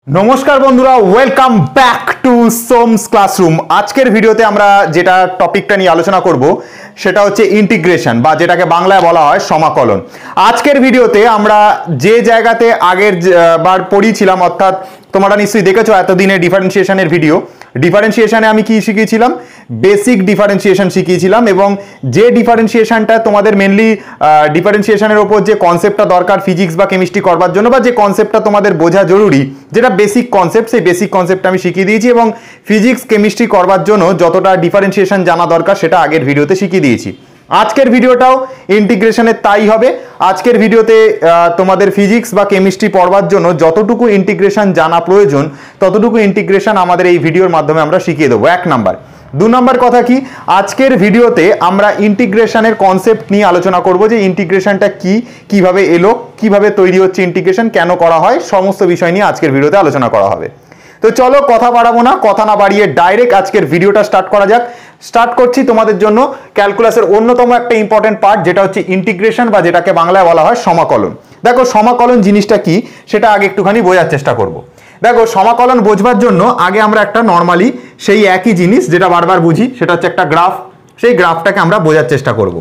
नमस्कार बंधुरा welcome back to सोम्स classroom. आजकेर भिडियोते आमरा जेटा टपिकटा निये आलोचना करब सेटा होच्छे इंटीग्रेशन बा जेटाके बांगलाय बला हय समाकलन। आजकेर भिडियोते आमरा जे जायगाते आगेर बार पढ़िয়েছিলাম अर्थात তোমরা নিশ্চয়ই দেখেছো এতদিনে ডিফারেন্সিয়েশনের ভিডিও। ডিফারেন্সিয়েশনে আমি কি শিখিয়েছিলাম? বেসিক ডিফারেন্সিয়েশন শিখিয়েছিলাম এবং যে ডিফারেন্সিয়েশনটা তোমাদের মেনলি ডিফারেন্সিয়েশনের উপর যে কনসেপ্টটা দরকার ফিজিক্স বা কেমিস্ট্রি করবার জন্য বা যে কনসেপ্টটা তোমাদের বোঝা জরুরি যেটা বেসিক কনসেপ্ট সেই বেসিক কনসেপ্টটা আমি শিখিয়ে দিয়েছি এবং ফিজিক্স কেমিস্ট্রি করবার জন্য যতটা ডিফারেন্সিয়েশন জানা দরকার সেটা আগের ভিডিওতে শিখিয়ে দিয়েছি। আজকের ভিডিওটাও ইন্টিগ্রেশনের তাই হবে। আজকের ভিডিওতে তোমাদের ফিজিক্স বা কেমিস্ট্রি পড়বার জন্য যতটুকু ইন্টিগ্রেশন জানা প্রয়োজন ততটুকু ইন্টিগ্রেশন আমাদের এই ভিডিওর মাধ্যমে আমরা শিখিয়ে দেবো। এক নাম্বার। দু নম্বর কথা কি, আজকের ভিডিওতে আমরা ইন্টিগ্রেশনের কনসেপ্ট নিয়ে আলোচনা করব যে ইন্টিগ্রেশনটা কি, কিভাবে এলো, কিভাবে তৈরি হচ্ছে ইন্টিগ্রেশন, কেন করা হয়, সমস্ত বিষয় নিয়ে আজকের ভিডিওতে আলোচনা করা হবে। তো চলো কথা বাড়াবো না, কথা না বাড়িয়ে ডাইরেক্ট আজকের ভিডিওটা স্টার্ট করা যাক। স্টার্ট করছি তোমাদের জন্য ক্যালকুলাসের অন্যতম একটা ইম্পর্টেন্ট পার্ট যেটা হচ্ছে ইন্টিগ্রেশন বা যেটাকে বাংলায় বলা হয় সমাকলন। দেখো সমাকলন জিনিসটা কি সেটা আগে একটুখানি বোঝার চেষ্টা করব। দেখো সমাকলন বোঝবার জন্য আগে আমরা একটা নর্মালি সেই একই জিনিস যেটা বারবার বুঝি সেটা হচ্ছে একটা গ্রাফ, সেই গ্রাফটাকে আমরা বোঝার চেষ্টা করব।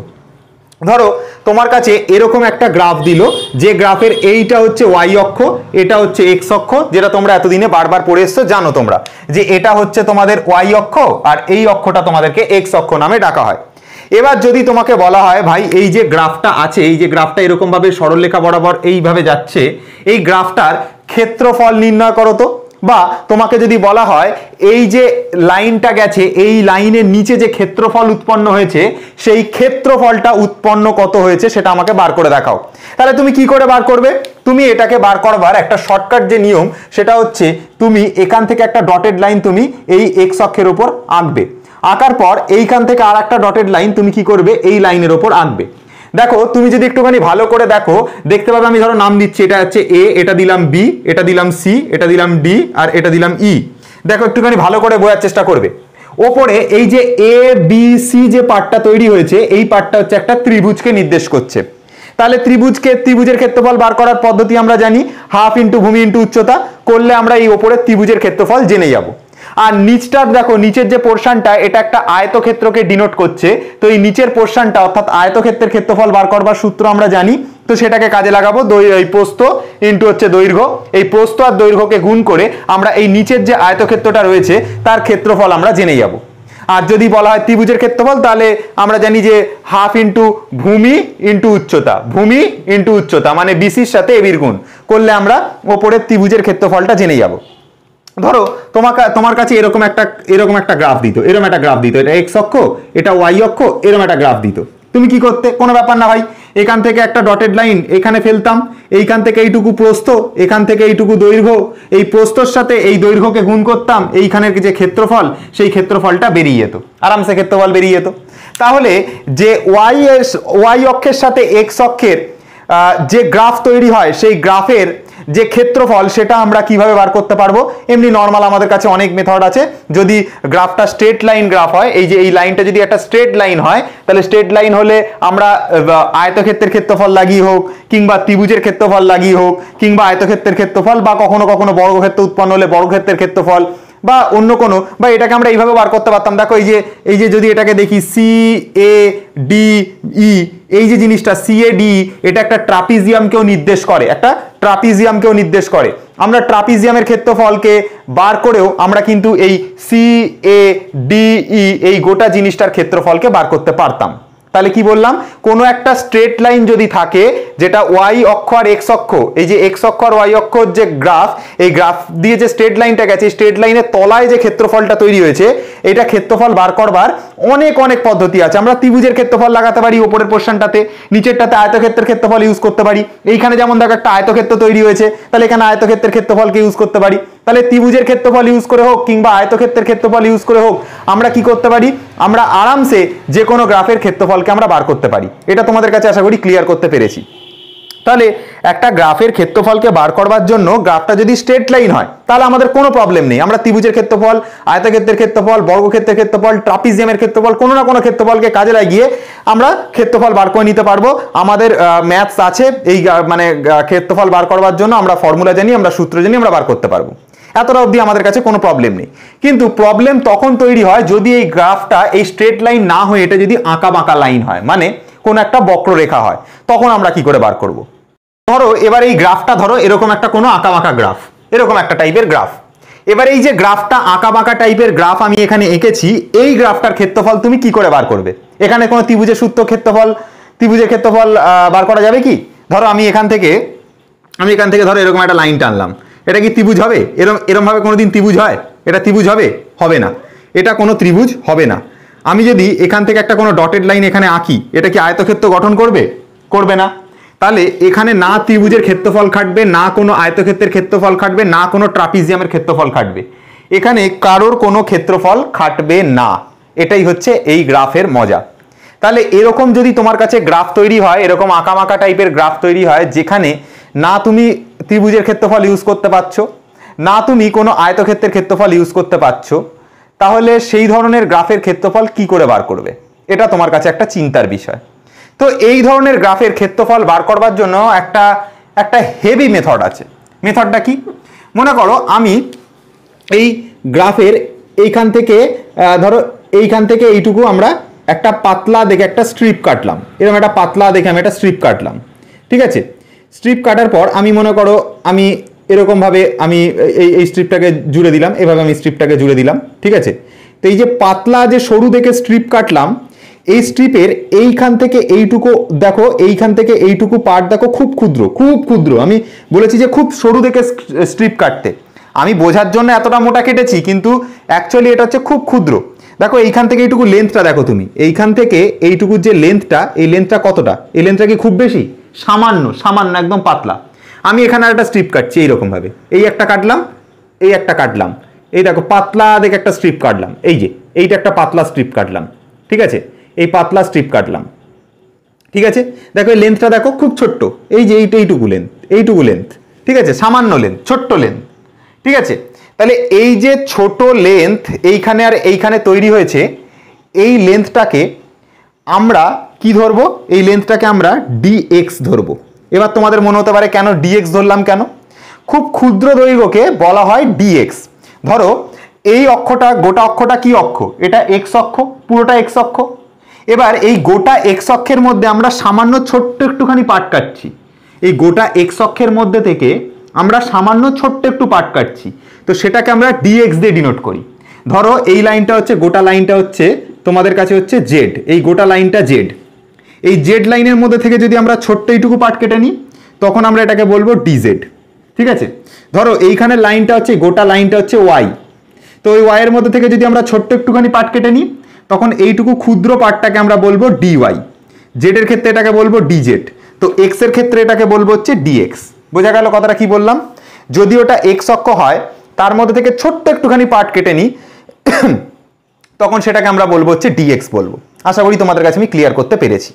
ধরো তোমার কাছে এরকম একটা গ্রাফ দিল যে গ্রাফের এইটা হচ্ছে ওয়াই অক্ষ, এটা হচ্ছে এক্স অক্ষ, যেটা তোমরা এতদিনে বারবার পড়ে এসছো, জানো তোমরা যে এটা হচ্ছে তোমাদের ওয়াই অক্ষ আর এই অক্ষটা তোমাদেরকে এক্স অক্ষ নামে ডাকা হয়। এবার যদি তোমাকে বলা হয় ভাই এই যে গ্রাফটা আছে, এই যে গ্রাফটা এরকম ভাবে সরলরেখা বরাবর এইভাবে যাচ্ছে, এই গ্রাফটার ক্ষেত্রফল নির্ণয় করো তো। বা তোমাকে যদি বলা হয় এই যে লাইনটা গেছে এই লাইনের নিচে যে ক্ষেত্রফল উৎপন্ন হয়েছে সেই ক্ষেত্রফলটা উৎপন্ন কত হয়েছে সেটা আমাকে বার করে দেখাও। তাহলে তুমি কি করে বার করবে? তুমি এটাকে বার করবার একটা শর্টকাট যে নিয়ম সেটা হচ্ছে তুমি এখান থেকে একটা ডটেড লাইন তুমি এই এক্স অক্ষের উপর আঁকবে, আঁকার পর এইখান থেকে আর একটা ডটেড লাইন তুমি কি করবে এই লাইনের উপর আঁকবে। দেখো তুমি যদি একটুখানি ভালো করে দেখো দেখতে পাবে আমি ধরো নাম দিচ্ছি, এটা হচ্ছে এ, এটা দিলাম বি, এটা দিলাম সি, এটা দিলাম ডি আর এটা দিলাম ই। দেখো একটুখানি ভালো করে বোঝার চেষ্টা করবে। ওপরে এই যে এ বি সি যে পার্টটা তৈরি হয়েছে এই পার্টটা হচ্ছে একটা ত্রিভুজকে নির্দেশ করছে। তাহলে ত্রিভুজের ক্ষেত্রফল বার করার পদ্ধতি আমরা জানি, হাফ ইন্টু ভূমি ইন্টু উচ্চতা করলে আমরা এই ওপরের ত্রিভুজের ক্ষেত্রফল জেনে যাব। আর নিচটার দেখো নিচের যে পোর্শনটা এটা একটা আয়তক্ষেত্রকে ডিনোট করছে, তো এই নিচের পোর্শনটা অর্থাৎ আয়তক্ষেত্রের ক্ষেত্রফল বার করবার সূত্র আমরা জানি, তো সেটাকে কাজে লাগাবো। এই প্রস্থ ইন্টু হচ্ছে দৈর্ঘ্য, এই প্রস্থ আর দৈর্ঘ্যকে গুণ করে আমরা এই নিচের যে আয়তক্ষেত্রটা রয়েছে তার ক্ষেত্রফল আমরা জেনে যাব। আর যদি বলা হয় ত্রিভুজের ক্ষেত্রফল তাহলে আমরা জানি যে হাফ ইন্টু ভূমি ইন্টু উচ্চতা, ভূমি ইন্টু উচ্চতা মানে বিসির সাথে এবির গুণ করলে আমরা ওপরের ত্রিভুজের ক্ষেত্রফলটা জেনে যাব। ধরো তোমার কাছে এরকম একটা গ্রাফ দিত, এরকম একটা গ্রাফ দিত, এটা এক্স অক্ষ এটা ওয়াই অক্ষ, এরকম একটা গ্রাফ দিত। তুমি কি করতে? কোনো ব্যাপার না ভাই, এখান থেকে একটা ডটেড লাইন এখানে ফেলতাম, এইখান থেকে এইটুকু প্রস্থ, এখান থেকে এইটুকু দৈর্ঘ্য, এই প্রস্থর সাথে এই দৈর্ঘ্যকে গুণ করতাম, এইখানের যে ক্ষেত্রফল সেই ক্ষেত্রফলটা বেরিয়ে যেত, আরামসে ক্ষেত্রফল বেরিয়ে যেত। তাহলে যে ওয়াই অক্ষের সাথে এক্স অক্ষের যে গ্রাফ তৈরি হয় সেই গ্রাফের যে ক্ষেত্রফল সেটা আমরা কিভাবে বার করতে পারবো? এমনি নর্মাল আমাদের কাছে অনেক মেথড আছে। যদি গ্রাফটা স্ট্রেট লাইন গ্রাফ হয়, এই যে এই লাইনটা যদি একটা স্ট্রেট লাইন হয় তাহলে স্ট্রেট লাইন হলে আমরা আয়তক্ষেত্রের ক্ষেত্রফল লাগিয়ে হোক কিংবা ত্রিভুজের ক্ষেত্রফল লাগিয়ে হোক কিংবা আয়তক্ষেত্রের ক্ষেত্রফল বা কখনো কখনো বর্গক্ষেত্র উৎপন্ন হলে বর্গক্ষেত্রের ক্ষেত্রফল বা অন্য কোনো, বা এটাকে আমরা এইভাবে বার করতে পারতাম। দেখো এই যে যদি এটাকে দেখি সি এ ডি ই, এই যে জিনিসটা সি এ ডি এটা একটা ট্রাপিজিয়ামকেও নির্দেশ করে, একটা ট্রাপিজিয়ামকেও নির্দেশ করে। আমরা ট্রাপিজিয়ামের ক্ষেত্রফলকে বার করেও আমরা কিন্তু এই সি এ ডি ই এই গোটা জিনিসটার ক্ষেত্রফলকে বার করতে পারতাম। তাহলে কি বললাম? কোনো একটা স্ট্রেট লাইন যদি থাকে যেটা ওয়াই অক্ষ আর এক্স অক্ষ, এই যে এক্স অক্ষ আর ওয়াই অক্ষর যে গ্রাফ, এই গ্রাফ দিয়ে যে স্ট্রেট লাইনটা গেছে স্ট্রেট লাইনের তলায় যে ক্ষেত্রফলটা তৈরি হয়েছে এটা ক্ষেত্রফল বার করবার অনেক পদ্ধতি আছে। আমরা ত্রিভুজের ক্ষেত্রফল লাগাতে পারি ওপরের পোর্শনটাতে, নিচেরটাতে আয়তক্ষেত্রের ক্ষেত্রফল ইউজ করতে পারি। এইখানে যেমন দেখো একটা আয়তক্ষেত্র তৈরি হয়েছে তাহলে এখানে আয়তক্ষেত্রের ক্ষেত্রফলকে ইউজ করতে পারি। তাহলে ত্রিভুজের ক্ষেত্রফল ইউজ করে হোক কিংবা আয়তক্ষেত্রের ক্ষেত্রফল ইউজ করে হোক আমরা কি করতে পারি? আমরা আরামসে যে কোনো গ্রাফের ক্ষেত্রফলকে আমরা বার করতে পারি। এটা তোমাদের কাছে আশা করি ক্লিয়ার করতে পেরেছি। তাহলে একটা গ্রাফের ক্ষেত্রফলকে বার করবার জন্য গ্রাফটা যদি স্ট্রেট লাইন হয় তাহলে আমাদের কোনো প্রবলেম নেই, আমরা ত্রিভুজের ক্ষেত্রফল, আয়তক্ষেত্রের ক্ষেত্রফল, বর্গক্ষেত্রের ক্ষেত্রফল, ট্রাপিজিয়ামের ক্ষেত্রফল কোনো না কোনো ক্ষেত্রফলকে কাজে লাগিয়ে আমরা ক্ষেত্রফল বার করে নিতে পারবো। আমাদের ম্যাথস আছে এই মানে ক্ষেত্রফল বার করবার জন্য আমরা ফর্মুলা জানি, আমরা সূত্র জানি, আমরা বার করতে পারবো। এতটা অবধি আমাদের কাছে কোনো প্রবলেম নেই। কিন্তু প্রবলেম তখন তৈরি হয় যদি এই গ্রাফটা এই স্ট্রেট লাইন না হয়ে এটা যদি আঁকা বাঁকা লাইন হয়, মানে কোনো একটা বক্ররেখা হয়, তখন আমরা কি করে বার করব? ধরো এবার এই গ্রাফটা ধরো এরকম একটা কোনো আঁকা বাঁকা গ্রাফ, এরকম একটা টাইপের গ্রাফ। এবার এই যে গ্রাফটা আঁকা বাঁকা টাইপের গ্রাফ আমি এখানে এঁকেছি, এই গ্রাফটার ক্ষেত্রফল তুমি কি করে বার করবে? এখানে কোনো ত্রিভুজের সূত্র ত্রিভুজের ক্ষেত্রফল বার করা যাবে কি? ধরো আমি এখান থেকে ধরো এরকম একটা লাইন টানলাম, এটা কি ত্রিভুজ হবে? এরকম ভাবে কোনোদিন ত্রিভুজ হয়? এটা ত্রিভুজ হবে? হবে না, এটা কোনো ত্রিভুজ হবে না। আমি যদি এখান থেকে একটা কোনো ডটেড লাইন এখানে আঁকি, এটা কি আয়তক্ষেত্র গঠন করবে? করবে না। তাহলে এখানে না ত্রিভুজের ক্ষেত্রফল খাটবে, না কোনো আয়তক্ষেত্রের ক্ষেত্রফল খাটবে, না কোনো ট্রাপিজিয়ামের ক্ষেত্রফল খাটবে, এখানে কারোর কোনো ক্ষেত্রফল খাটবে না। এটাই হচ্ছে এই গ্রাফের মজা। তাহলে এরকম যদি তোমার কাছে গ্রাফ তৈরি হয়, এরকম আঁকামাকা টাইপের গ্রাফ তৈরি হয় যেখানে না তুমি ত্রিভুজের ক্ষেত্রফল ইউজ করতে পারছো, না তুমি কোনো আয়তক্ষেত্রের ক্ষেত্রফল ইউজ করতে পারছো, তাহলে সেই ধরনের গ্রাফের ক্ষেত্রফল কি করে বার করবে? এটা তোমার কাছে একটা চিন্তার বিষয়। তো এই ধরনের গ্রাফের ক্ষেত্রফল বার করবার জন্য একটা হেভি মেথড আছে। মেথডটা কি? মনে করো আমি এই গ্রাফের এইখান থেকে ধরো এইখান থেকে এইটুকু আমরা একটা পাতলা দেখে একটা স্ট্রিপ কাটলাম, এরকম একটা পাতলা দেখে আমি একটা স্ট্রিপ কাটলাম, ঠিক আছে? স্ট্রিপ কাটার পর আমি মনে করো আমি এরকমভাবে আমি এই স্ট্রিপটাকে জুড়ে দিলাম, এভাবে আমি স্ট্রিপটাকে জুড়ে দিলাম, ঠিক আছে? তো এই যে পাতলা যে সরু দেখে স্ট্রিপ কাটলাম, এই স্ট্রিপের এইখান থেকে এইটুকু দেখো, এইখান থেকে এইটুকু পার্ট দেখো খুব ক্ষুদ্র, খুব ক্ষুদ্র। আমি বলেছি যে খুব সরু দেখে স্ট্রিপ কাটতে, আমি বোঝার জন্য এতটা মোটা কেটেছি, কিন্তু অ্যাকচুয়ালি এটা হচ্ছে খুব ক্ষুদ্র। দেখো এইখান থেকে এইটুকু লেন্থটা দেখো তুমি, এইখান থেকে এইটুকু যে লেন্থটা, এই লেন্থটা কতটা? এই লেন্থটা কি খুব বেশি? সামান্য, সামান্য একদম পাতলা। আমি এখানে একটা স্ট্রিপ কাটছি এইরকম ভাবে, এই একটা কাটলাম, এই একটা কাটলাম, এই দেখো পাতলা দেখে একটা স্ট্রিপ কাটলাম, এই যে এইটা একটা পাতলা স্ট্রিপ কাটলাম, ঠিক আছে? এই পাতলা স্ট্রিপ কাটলাম, ঠিক আছে? দেখো এই লেন্থটা দেখো খুব ছোট্ট, এই যে এইটুকু লেন্থ, ঠিক আছে? সামান্য লেন্থ, ছোট্ট লেন্থ, ঠিক আছে? তাহলে এই যে ছোট লেন্থ এইখানে আর এইখানে তৈরি হয়েছে, এই লেন্থটাকে আমরা কি ধরবো? এই লেন্থটাকে আমরা dx ধরবো। এবার তোমাদের মনে হতে পারে কেন dx ধরলাম? কেন? খুব ক্ষুদ্র দৈর্ঘ্যকে বলা হয় dx। ধরো এই অক্ষটা, গোটা অক্ষটা কি অক্ষ? এটা x অক্ষ, পুরোটা x অক্ষ। এবার এই গোটা x অক্ষের মধ্যে আমরা সামান্য ছোট্ট একটুখানি পার্ট কাটছি, এই গোটা x অক্ষের মধ্যে থেকে আমরা সামান্য ছোট্ট একটু পার্ট কাটছি, তো সেটাকে আমরা dx দিয়ে ডিনোট করি। ধরো এই লাইনটা হচ্ছে, গোটা লাইনটা হচ্ছে তোমাদের কাছে হচ্ছে z, এই গোটা লাইনটা z। এই z লাইনের মধ্যে থেকে যদি আমরা ছোট্ট এইটুকু পার্ট কেটে নিই, তখন আমরা এটাকে বলবো dz, ঠিক আছে? ধরো এইখানে লাইনটা হচ্ছে, গোটা লাইনটা হচ্ছে y, তো ওই y এর মধ্যে থেকে যদি আমরা ছোট্ট একটুখানি পার্ট কেটে নিই, তখন এইটুকু ক্ষুদ্র পার্টটাকে আমরা বলবো dy, z এর ক্ষেত্রে এটাকে বলবো dz, তো x এর ক্ষেত্রে এটাকে বলবো হচ্ছে dx। বোঝা গেল কথাটা কি বললাম? যদি ওটা x অক্ষ হয়, তার মধ্যে থেকে ছোট্ট একটুখানি পার্ট কেটে নিই, তখন সেটাকে আমরা বলবো হচ্ছে dx বলবো। আশা করি তোমাদের কাছে আমি ক্লিয়ার করতে পেরেছি।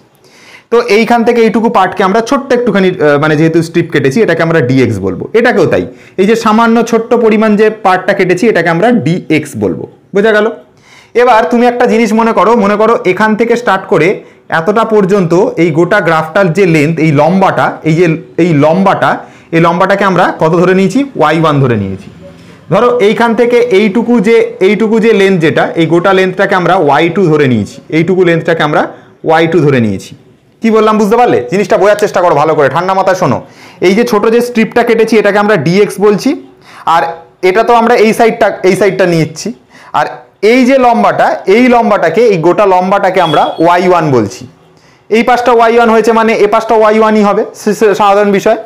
তো এইখান থেকে এইটুকু পার্টকে আমরা ছোট্ট একটুখানি মানে যেহেতু স্ট্রিপ কেটেছি, এটাকে আমরা dx বলবো। এটাকেও তাই, এই যে সামান্য ছোট্ট পরিমাণ যে পার্টটা কেটেছি, এটাকে আমরা dx বলবো। বোঝা গেল? এবার তুমি একটা জিনিস মনে করো এখান থেকে স্টার্ট করে এতটা পর্যন্ত এই গোটা গ্রাফটার যে লেন্থ, এই লম্বাটা, এই লম্বাটাকে আমরা কত ধরে নিয়েছি? y1 ধরে নিয়েছি। ধরো এইখান থেকে এইটুকু যে লেন্থ, যেটা এই গোটা লেন্থটাকে আমরা y2 ধরে নিয়েছি, এইটুকু লেন্থটাকে আমরা y2 ধরে নিয়েছি। কি বললাম বুঝতে পারলে? জিনিসটা বোঝার চেষ্টা করো ভালো করে, ঠান্ডা মাথায় শোনো। এই যে ছোট যে স্ট্রিপটা কেটেছি, এটাকে আমরা dx বলছি, আর এটা তো আমরা এই সাইডটা নিচ্ছি, আর এই যে লম্বাটা, এই লম্বাটাকে, এই গোটা লম্বাটাকে আমরা y1 বলছি। এই পাশটা y1 হয়েছে মানে এ পাশটা y1ই হবে, সাধারণ বিষয়।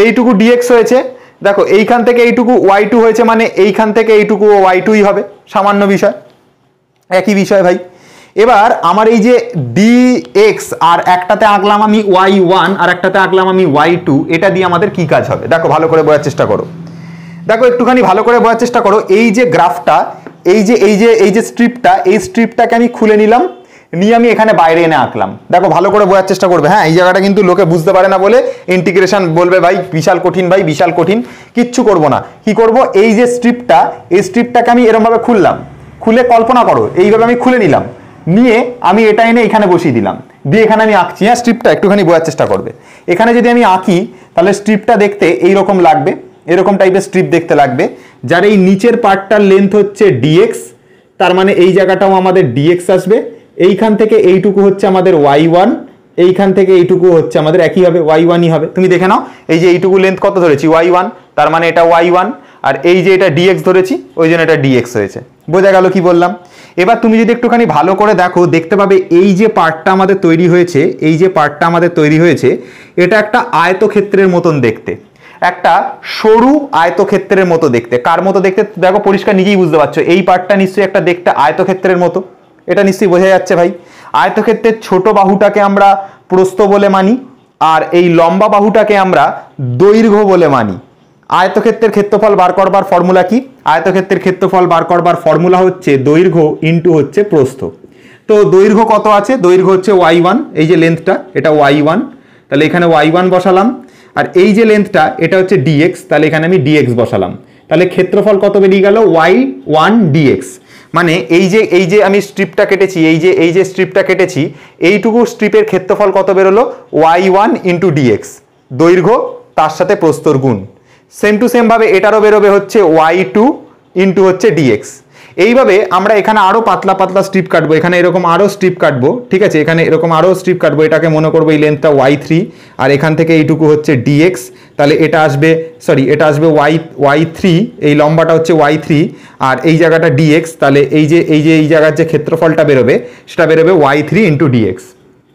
এইটুকু dx হয়েছে, দেখো এইখান থেকে এইটুকু y2 হয়েছে মানে এইখান থেকে এইটুকু y2ই হবে, সামান্য বিষয়, একই বিষয় ভাই। এবার আমার এই যে dx, আর একটাতে আঁকলাম আমি y1 আর একটাতে আঁকলাম আমি y2, এটা দিয়ে আমাদের কি কাজ হবে? দেখো ভালো করে বোঝার চেষ্টা করো, দেখো একটুখানি ভালো করে বোঝার চেষ্টা করো। এই যে গ্রাফটা, এই যে স্ট্রিপটা, এই স্ট্রিপটাকে আমি খুলে নিলাম, নিয়ে আমি এখানে বাইরে এনে আঁকলাম। দেখো ভালো করে বোঝার চেষ্টা করবে। হ্যাঁ, এই জায়গাটা কিন্তু লোকে বুঝতে পারে না বলে ইন্টিগ্রেশন বলবে ভাই বিশাল কঠিন, ভাই বিশাল কঠিন। কিচ্ছু করব না। কি করব? এই যে স্ট্রিপটা, এই স্ট্রিপটাকে আমি এরকম ভাবে খুললাম, খুলে কল্পনা করো এইভাবে আমি খুলে নিলাম, নিয়ে আমি এটা এনে এখানে বসিয়ে দিলাম, দিয়ে এখানে আমি আঁকছি। হ্যাঁ, স্ট্রিপটা একটুখানি বোঝার চেষ্টা করবে। এখানে যদি আমি আঁকি, তাহলে স্ট্রিপটা দেখতে এইরকম লাগবে, এরকম টাইপের স্ট্রিপ দেখতে লাগবে, যার এই নিচের পার্টটার লেন্থ হচ্ছে ডিএক্স, তার মানে এই জায়গাটাও আমাদের ডিএক্স আসবে, এইখান থেকে এইটুকু হচ্ছে আমাদের y1, এইখান থেকে এইটুকু হচ্ছে আমাদের একই হবে, y1ই হবে। তুমি দেখে নাও এই যে এইটুকু লেন্থ কত ধরেছি y1, তার মানে এটা y1, আর এই যে এটা dx ধরেছি ওই জন্য এটা dx হয়েছে। বোঝা গেল কি বললাম? এবার তুমি যদি একটুখানি ভালো করে দেখো দেখতে পাবে এই যে পার্টটা আমাদের তৈরি হয়েছে, এই যে পার্টটা আমাদের তৈরি হয়েছে এটা একটা আয়তক্ষেত্রের মতন দেখতে, একটা সরু আয়তক্ষেত্রের মতো দেখতে। কার মতো দেখতে দেখো পরিষ্কার নিজেই বুঝতে পারছো, এই পার্টটা নিশ্চয়ই একটা দেখতে আয়তক্ষেত্রের মতো, এটা নিশ্চয়ই বোঝা যাচ্ছে ভাই। আয়তক্ষেত্রের ছোট বাহুটাকে আমরা প্রস্থ বলে মানি, আর এই লম্বা বাহুটাকে আমরা দৈর্ঘ্য বলে মানি। আয়তক্ষেত্রের ক্ষেত্রফল বার করবার ফর্মুলা কি? আয়তক্ষেত্রের ক্ষেত্রফল বার করবার ফর্মুলা হচ্ছে দৈর্ঘ্য ইন্টু হচ্ছে প্রস্থ। তো দৈর্ঘ্য কত আছে? দৈর্ঘ্য হচ্ছে y1, এই যে লেন্থটা এটা y1, তাহলে এখানে y1 বসালাম, আর এই যে লেন্থটা এটা হচ্ছে dx, তাহলে এখানে আমি dx বসালাম। তাহলে ক্ষেত্রফল কত বেরিয়ে গেল? y1 dx। মানে এই যে আমি স্ট্রিপটা কেটেছি, এই যে স্ট্রিপটা কেটেছি, এইটুকু স্ট্রিপের ক্ষেত্রফল কত বেরোলো? y1 ইন্টু dx, দৈর্ঘ্য তার সাথে প্রস্থর গুণ। সেম টু সেম ভাবে এটারও বেরোবে হচ্ছে y2 ইন্টু হচ্ছে dx। এইভাবে আমরা এখানে আরো পাতলা পাতলা স্ট্রিপ কাটবো, এখানে এরকম আরো স্ট্রিপ কাটবো, ঠিক আছে, এখানে এরকম আরো স্ট্রিপ কাটবো, এটাকে মনে করবো এই লেন্থটা y3, আর এখান থেকে এইটুকু হচ্ছে dx, তাহলে এটা আসবে এটা আসবে y3, এই লম্বাটা হচ্ছে y3, আর এই জায়গাটা dx, তাহলে এই জায়গার যে ক্ষেত্রফলটা বেরোবে সেটা বেরোবে y3 ইন্টু dx।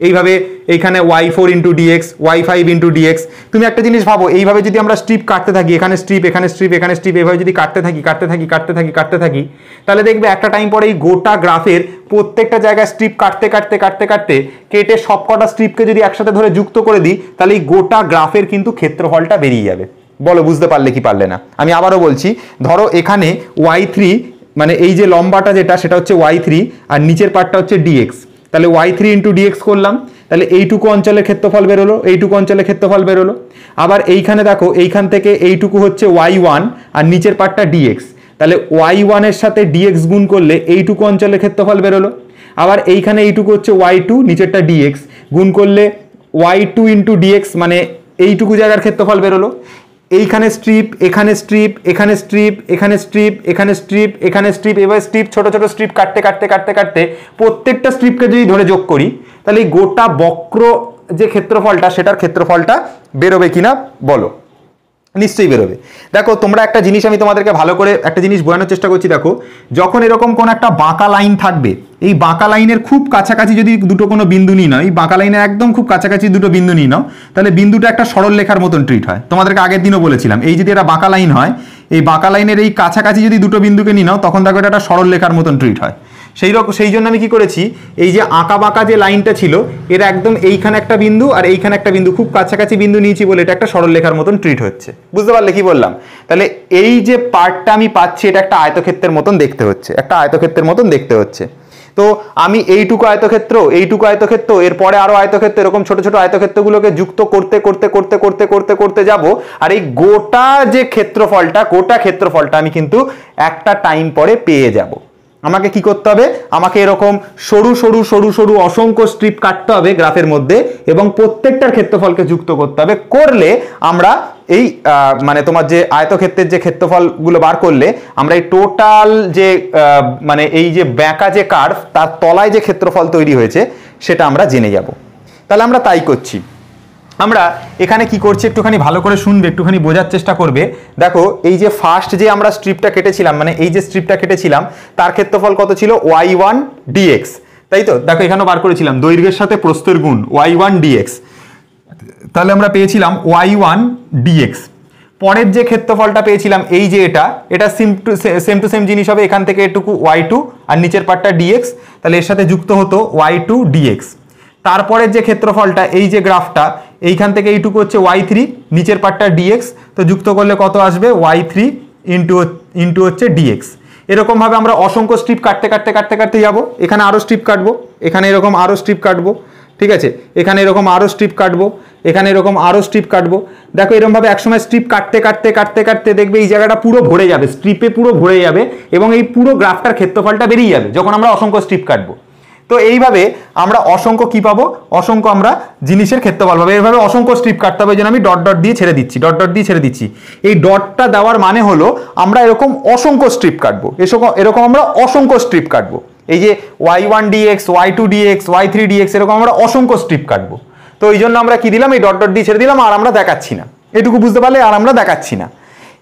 এইভাবে এইখানে y4 into dx, y5 into dx। তুমি একটা জিনিস ভাবো, এইভাবে যদি আমরা স্ট্রিপ কাটতে থাকি, এখানে স্ট্রিপ এখানে স্ট্রিপ এখানে স্ট্রিপ, এইভাবে যদি কাটতে থাকি তাহলে দেখবে একটা টাইম পরে এই গোটা গ্রাফের প্রত্যেকটা জায়গায় স্ট্রিপ কাটতে কেটে সবকটা স্ট্রিপকে যদি একসাথে ধরে যুক্ত করে দিই তাহলে এই গোটা গ্রাফের কিন্তু ক্ষেত্রফলটা বেরিয়ে যাবে। বলো বুঝতে পারলে কি পারলে না? আমি আবারও বলছি, ধরো এখানে y3 মানে এই যে লম্বাটা যেটা সেটা হচ্ছে y3, আর নিচের পার্টটা হচ্ছে dx, তাহলে y3 ইন্টু dx করলাম, তাহলে এইটুকু অঞ্চলের ক্ষেত্রফল বেরোলো, এইটুকু অঞ্চলের ক্ষেত্রফল বেরোলো। আবার এইখানে দেখো এইখান থেকে এইটুকু হচ্ছে y1 আর নিচের পার্টটা dx, তাহলে y1 এর সাথে dx গুণ করলে এইটুকু অঞ্চলের ক্ষেত্রফল বেরোলো। আবার এইখানে এইটুকু হচ্ছে y2, নিচেরটা dx, গুণ করলে y2 ইন্টু dx মানে এইটুকু জায়গার ক্ষেত্রফল বেরোলো। এইখানে স্ট্রিপ এখানে স্ট্রিপ এখানে স্ট্রিপ এখানে স্ট্রিপ এখানে স্ট্রিপ এখানে স্ট্রিপ, এবার স্ট্রিপ ছোট ছোট স্ট্রিপ কাটতে প্রত্যেকটা স্ট্রিপকে যদি ধরে যোগ করি তাহলে এই গোটা বক্র যে ক্ষেত্রফলটা সেটার ক্ষেত্রফলটা বেরোবে কিনা বলো? নিশ্চয়ই বেরোবে। দেখো তোমরা একটা জিনিস আমি তোমাদেরকে ভালো করে একটা জিনিস বোঝানোর চেষ্টা করছি। দেখো যখন এরকম কোন একটা বাঁকা লাইন থাকবে, এই বাঁকা লাইনের খুব কাছাকাছি যদি দুটো কোনো বিন্দু নিয়ে নাও, এই বাঁকা লাইনের একদম খুব কাছাকাছি দুটো বিন্দু নিয়ে নাও, তাহলে বিন্দুটা একটা সরল লেখার মতন ট্রিট হয়। তোমাদেরকে আগের দিনও বলেছিলাম, এই যদি এটা বাঁকা লাইন হয়, এই বাঁকা লাইনের এই কাছাকাছি যদি দুটো বিন্দুকে নিয়ে নাও তখন দেখো এটা একটা সরল লেখার মতন ট্রিট হয়। সেই জন্য আমি কি করেছি, এই যে আঁকা বাঁকা যে লাইনটা ছিল এর একদম এইখানে একটা বিন্দু আর এইখানে একটা বিন্দু খুব কাছাকাছি বিন্দু নিয়েছি বলে এটা একটা সরল লেখার মতন ট্রিট হচ্ছে। বুঝতে পারলে কি বললাম? তাহলে এই যে পার্টটা আমি পাচ্ছি এটা একটা আয়তক্ষেত্রের মতন দেখতে হচ্ছে, একটা আয়তক্ষেত্রের মতন দেখতে হচ্ছে। তো আমি এইটুকু আয়তক্ষেত্র এরপরে আরো আয়তক্ষেত্র, এরকম ছোট ছোট আয়তক্ষেত্রগুলোকে যুক্ত করতে যাব, আর এই গোটা যে ক্ষেত্রফলটা আমি কিন্তু একটা টাইম পরে পেয়ে যাব। আমাকে কি করতে হবে? আমাকে এরকম সরু সরু সরু সরু অসংখ্য স্ট্রিপ কাটতে হবে গ্রাফের মধ্যে এবং প্রত্যেকটার ক্ষেত্রফলকে যুক্ত করতে হবে। করলে আমরা এই মানে তোমার যে আয়তক্ষেত্রের যে ক্ষেত্রফলগুলো বার করলে আমরা এই টোটাল যে মানে এই যে ব্যাঁকা যে কার্ভ তার তলায় যে ক্ষেত্রফল তৈরি হয়েছে সেটা আমরা জেনে যাব। তাহলে আমরা তাই করছি। আমরা এখানে কি করছি একটুখানি ভালো করে শুনবে, একটুখানি বোঝার চেষ্টা করবে। দেখো এই যে ফার্স্ট যে আমরা স্ট্রিপটা কেটেছিলাম, মানে এই যে স্ট্রিপটা কেটেছিলাম তার ক্ষেত্রফল কত ছিল? y1 dx, তাই তো? দেখো এখানেও বার করেছিলাম দৈর্ঘ্যের সাথে প্রস্থের গুণ y1 dx, তাহলে আমরা পেয়েছিলাম y1 dx। পরের যে ক্ষেত্রফলটা পেয়েছিলাম এই যে এটা সেম টু সেম জিনিস হবে, এখান থেকে এটুকু y2 আর নিচের পার্টটা dx, তাহলে এর সাথে যুক্ত হতো y2 dx। তারপরের যে ক্ষেত্রফলটা এই যে গ্রাফটা এইখান থেকে এইটুকু হচ্ছে y3, নিচের পার্টটা dx, তো যুক্ত করলে কত আসবে? y3 ইন্টু হচ্ছে dx। এরকম ভাবে আমরা অসংখ্য স্ট্রিপ কাটতে যাব। এখানে আরো স্ট্রিপ কাটবো, এখানে এরকম আরো স্ট্রিপ কাটবো, ঠিক আছে, এখানে এরকম আরো স্ট্রিপ কাটবো, এখানে এরকম আরো স্ট্রিপ কাটবো। দেখো এরকম ভাবে একসময় স্ট্রিপ কাটতে দেখবে এই জায়গাটা পুরো ভরে যাবে, স্ট্রিপে পুরো ভরে যাবে এবং এই পুরো গ্রাফটার ক্ষেত্রফলটা বেরিয়ে যাবে যখন আমরা অসংখ্য স্ট্রিপ কাটবো। তো এইভাবে আমরা অসংখ্য কি পাবো, অসংখ্য আমরা জিনিসের ক্ষেত্রফল পাবো। এইভাবে অসংখ্য স্ট্রিপ কাটতে হবে, যেন আমি ডট ডট দিয়ে ছেড়ে দিচ্ছি, ডট ডট দিয়ে ছেড়ে দিচ্ছি। এই ডটটা দেওয়ার মানে হলো আমরা এরকম অসংখ্য স্ট্রিপ কাটবো, এরকম আমরা অসংখ্য স্ট্রিপ কাটবো। এই যে y1 dx, y2 dx, y3 dx এরকম আমরা অসংখ্য স্ট্রিপ কাটবো। তো এই জন্য আমরা কি দিলাম, এই ডট ডট দিয়ে ছেড়ে দিলাম, আর আমরা দেখাচ্ছি না, এটুকু বুঝতে পারলে, আর আমরা দেখাচ্ছি না।